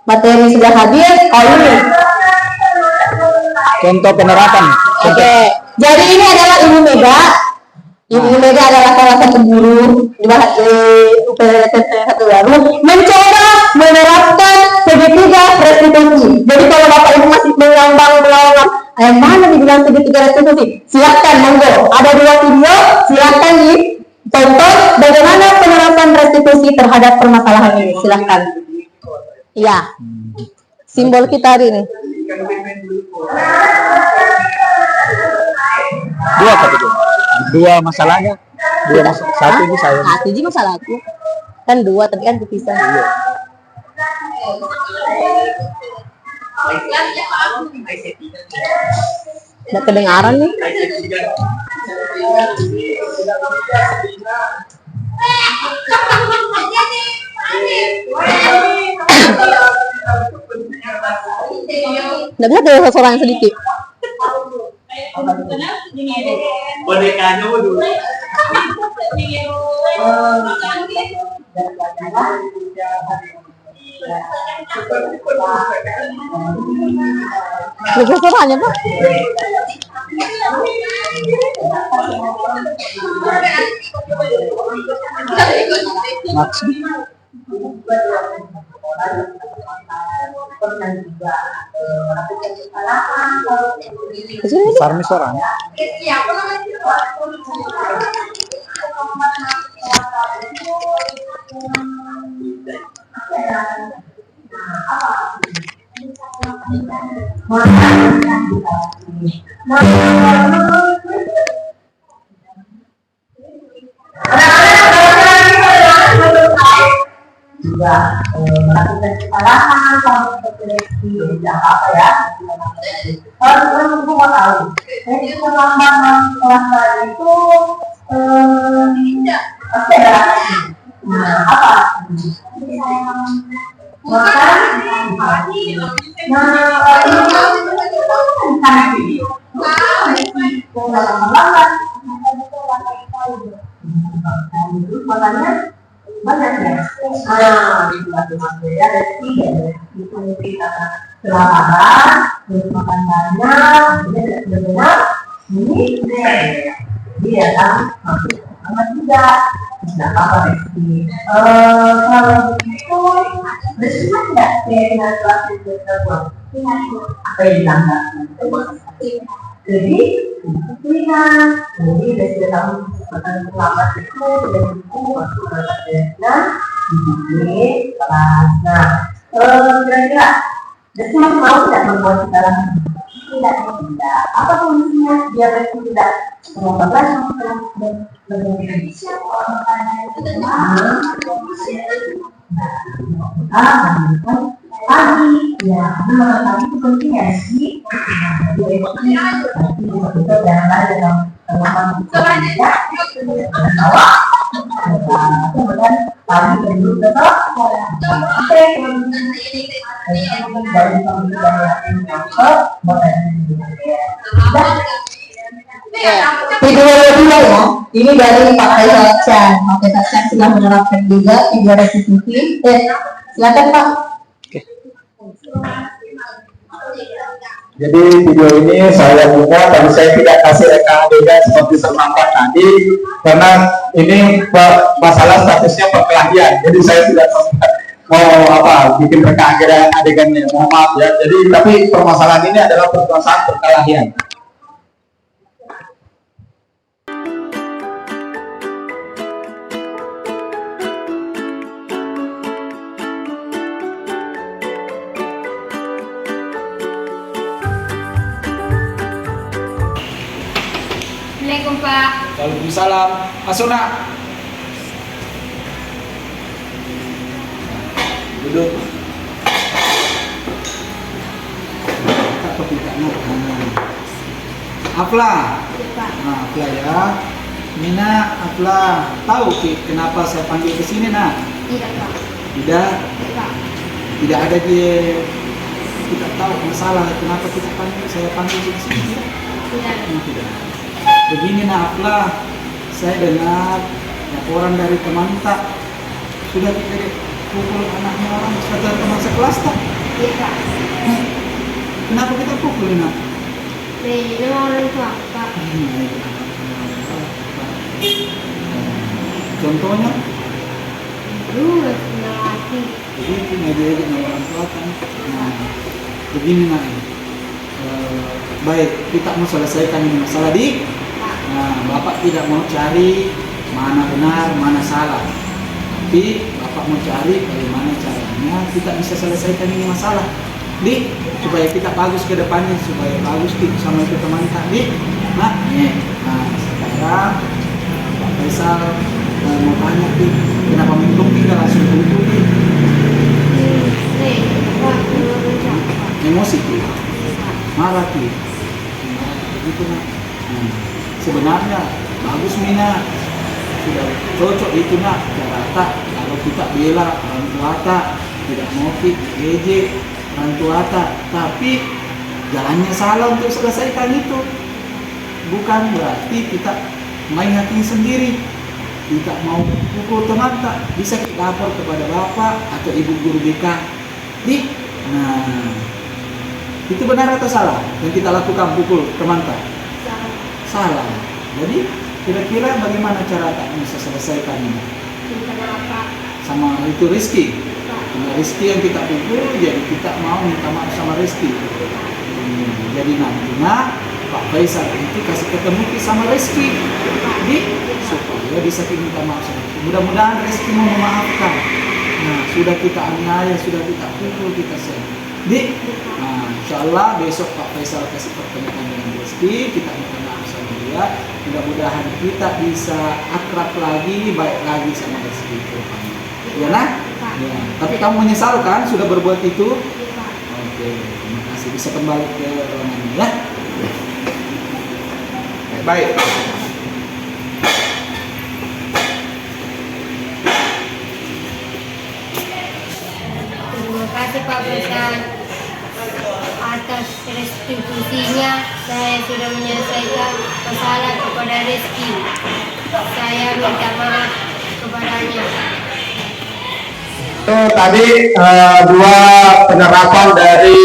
materi sudah habis. Ini Contoh penerapan. Oke. Jadi ini adalah Ibu Mega. Ibu Mega adalah salah satu guru di UPT 1 baru mencoba menerapkan segitiga restitusi. Jadi kalau Bapak Ibu masih mengambang mana dibilang segitiga restitusi, silakan monggo. Ada 2 video, silakan ditonton bagaimana penerapan restitusi terhadap permasalahan ini. Silakan. Iya. Simbol kita hari ini. 2 apa itu? 2 masalahnya. 1 ini saya. 1 ini masalahku. Kan 2 tapi kan dipisah. Nggak kedengaran nih. Nggak bisa tuh seorang sedikit. Bonekanya dulu. Seorangnya Pak. Sarmi suaranya. Juga melakukan kesalahan kalau seperti tidak apa ya. Kalau ibu mau tahu, jadi terlambat kelas itu pasti ada. Nah, apa? makanya banyak ya. Itu mati-mati ya, rezeki ya, itu kita kelaparan, terus makan banyak, ini benar-benar ini dia kan sama tidak, tidak apa-apa rezeki. Kalau begitu, rezeki tidak dengan kelas itu terbuat. Apa yang dilanggar? Jadi, kepentingan, jadi rezeki kamu akan selamat itu dengan buku masuk ke dan dibikin kelas. Nah, kira-kira rezeki mau tidak membuat kita tidak? Apa kondisinya biar rezeki tidak mengobat pagi ya, memang pagi itu penting ya sih. Jadi kita jangan lagi dalam ya. Kemudian pagi dulu tetap oke. Dari Video kedua ya, ini dari Pak Faisal Chan. Pak Faisal Chan sudah menerapkan juga 3 restitusi. Silakan Pak. Jadi video ini saya buka, tapi saya tidak kasih reka adegan seperti semampat tadi karena ini masalah statusnya perkelahian. Jadi saya tidak mau bikin reka adegannya, mohon maaf ya. Jadi tapi permasalahan ini adalah permasalahan perkelahian. Assalamualaikum Pak. Waalaikumsalam. Asuna. Duduk. Tak kepikirnya. Afla. Nah, Afla ya. Mina, Afla. Tahu kenapa saya panggil ke sini, nak? Tidak Pak. Tidak. Tidak. Tidak ada kita tahu masalah kenapa saya panggil ke sini. Tidak. Tidak. Begini nak Afla, saya dengar laporan dari teman tak sudah pukul anaknya orang sekadar teman sekelas tak? Iya Pak. Kenapa kita pukul nak? Ini orang tua Pak. Contohnya? Dulu sudah mati. Jadi itu ngejek orang tua kan. Nah, begini nak. Baik, kita mau selesaikan ini masalah di. Nah, Bapak tidak mau cari mana benar, mana salah. Tapi Bapak mau cari bagaimana caranya kita bisa selesaikan ini masalah. Supaya kita bagus ke depannya, supaya bagus sama itu teman tadi. Nah, sekarang Pak Faisal mau tanya kenapa minum tidak langsung duduk emosi marah begitu nak. Sebenarnya bagus Mina, sudah cocok itu nak cara tak kalau kita bela orang tua tak tidak mau geje orang tua tak, tapi jalannya salah untuk selesaikan itu. Bukan berarti kita main hati sendiri, kita mau pukul teman tak bisa kita lapor kepada bapak atau ibu guru BK. Nah, itu benar atau salah yang kita lakukan pukul teman tak? Salah. Jadi kira-kira bagaimana cara tak bisa selesaikan ini? Sama itu Rizky. Nah, Rizky yang kita pukul, jadi kita mau minta maaf sama Rizky. Jadi nantinya Pak Faisal itu kasih ketemu sama Rizky. Supaya bisa minta maaf sama Rizky. Mudah-mudahan Rizky mau memaafkan. Nah, sudah kita aniaya, sudah kita pukul, kita sedih. Nah, insya Allah besok Pak Faisal kasih pertemuan dengan Rizky, kita minta maaf sama dia. Mudah-mudahan kita bisa akrab lagi, baik lagi sama Rizky. Ya nah? Ya. Tapi kamu menyesal kan sudah berbuat itu? Oke, terima kasih. Bisa kembali ke ruangan ya. Baik. Terima kasih Pak Faisal atas restitusinya. Saya sudah menyelesaikan masalah kepada Rizky. Saya minta maaf kepadanya. Itu tadi dua penerapan dari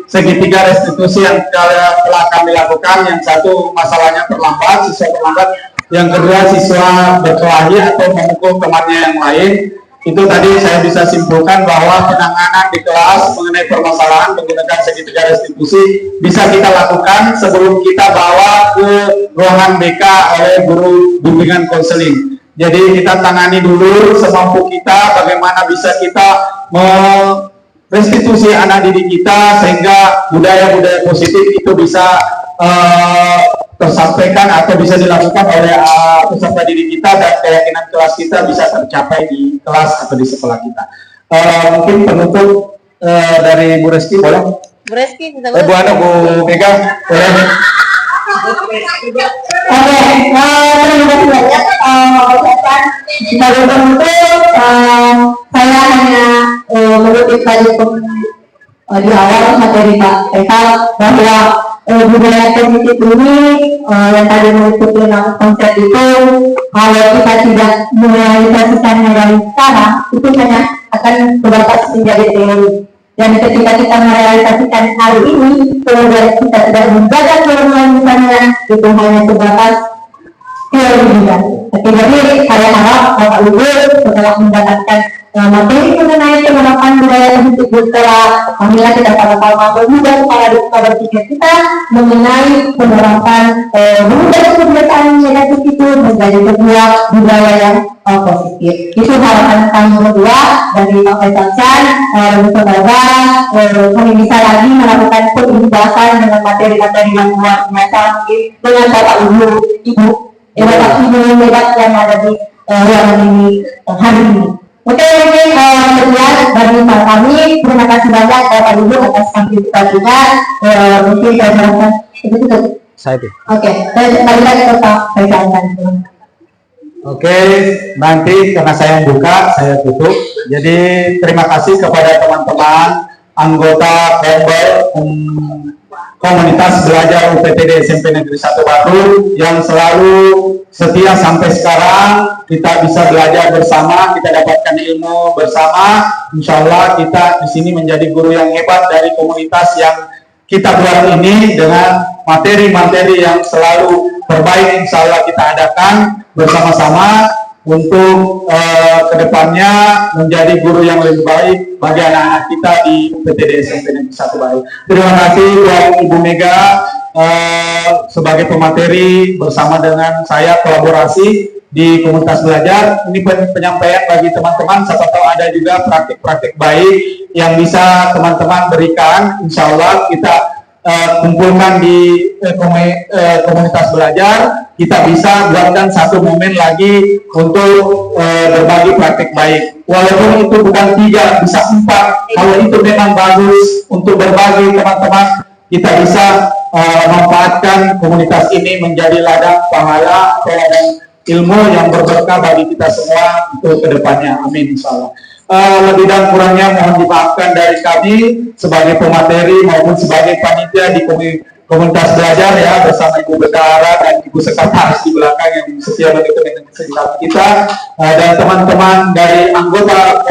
segitiga restitusi yang telah kami lakukan. Yang satu masalahnya terlambat, siswa terlambat. Yang kedua siswa berkelahi atau memukul temannya yang lain. Itu tadi saya bisa simpulkan bahwa penanganan di kelas mengenai permasalahan menggunakan segitiga restitusi bisa kita lakukan sebelum kita bawa ke ruangan BK oleh guru bimbingan konseling. Jadi kita tangani dulu semampu kita bagaimana bisa kita merestitusi anak didik kita sehingga budaya-budaya positif itu bisa tersampaikan atau bisa dilakukan oleh peserta didik kita dan keyakinan kelas kita bisa tercapai di kelas atau di sekolah kita. Mungkin penutup dari Bu Reski boleh? Bu Reski, bisa Bu Ana, Bu Mega, boleh? Oke, terima kasih banyak mengucapkan sebagai penutup saya hanya mengutip tadi di awal materi Pak Faisal bahwa budaya positif ini yang tadi mengikuti konsep itu kalau kita tidak merealisasikannya dari sekarang itu hanya akan terbatas menjadi teori. Dan ketika kita merealisasikan hal ini, kemudian kita tidak menjaga keilmuan misalnya, itu hanya sebatas teori juga. Jadi saya harap Bapak Ibu setelah mendapatkan materi mengenai penerapan budaya positif setelah apabila kita sama-sama berubah para berpikir kita mengenai penerapan budaya kebiasaan negatif itu menjadi sebuah budaya yang positif. Itu harapan kami berdua dari Pak Faisal Chan dan saudara. Kami bisa lagi melakukan pembahasan dengan materi-materi yang luar biasa dengan Bapak Ibu Bapak Ibu hebat yang ada di ruangan ini hari ini. Oke, mungkin sekian dari kami. Terima kasih banyak Bapak Ibu atas partisipasinya. Mungkin saya jelaskan itu. Saya itu. Oke, saya kembali lagi ke Pak Faisal. Oke, nanti karena saya yang buka, saya tutup. Jadi terima kasih kepada teman-teman anggota komunitas belajar UPTD SMP Negeri 1 Batu yang selalu setia sampai sekarang. Kita bisa belajar bersama, kita dapatkan ilmu bersama. Insya Allah kita di sini menjadi guru yang hebat dari komunitas yang kita buat ini dengan materi-materi yang selalu terbaik. Insya Allah kita adakan bersama-sama untuk kedepannya menjadi guru yang lebih baik bagi anak-anak kita di UPTD SMP Negeri 1 Batu. Terima kasih buat Ibu Mega sebagai pemateri bersama dengan saya kolaborasi di komunitas belajar. Ini penyampaian bagi teman-teman, siapa tahu ada juga praktik-praktik baik yang bisa teman-teman berikan. Insya Allah kita kumpulkan di komunitas belajar, kita bisa buatkan satu momen lagi untuk berbagi praktik baik. Walaupun itu bukan 3, bisa 4. Kalau itu memang bagus untuk berbagi teman-teman, kita bisa memanfaatkan komunitas ini menjadi ladang pahala atau ladang ilmu yang berberkah bagi kita semua untuk kedepannya. Amin, insya Allah. Lebih dan kurangnya mohon dimaafkan dari kami sebagai pemateri maupun sebagai panitia di komunitas belajar ya, bersama Ibu Bendahara dan Ibu Sekretaris di belakang yang setia mendukung kita, dan teman-teman dari anggota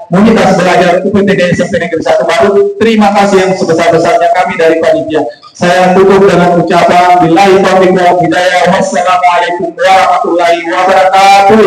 komunitas belajar UPTD SMP Negeri 1 Batu. Terima kasih yang sebesar-besarnya kami dari panitia. Saya tutup dengan ucapan billahi taufiq wal hidayah. Wassalamualaikum warahmatullahi wabarakatuh.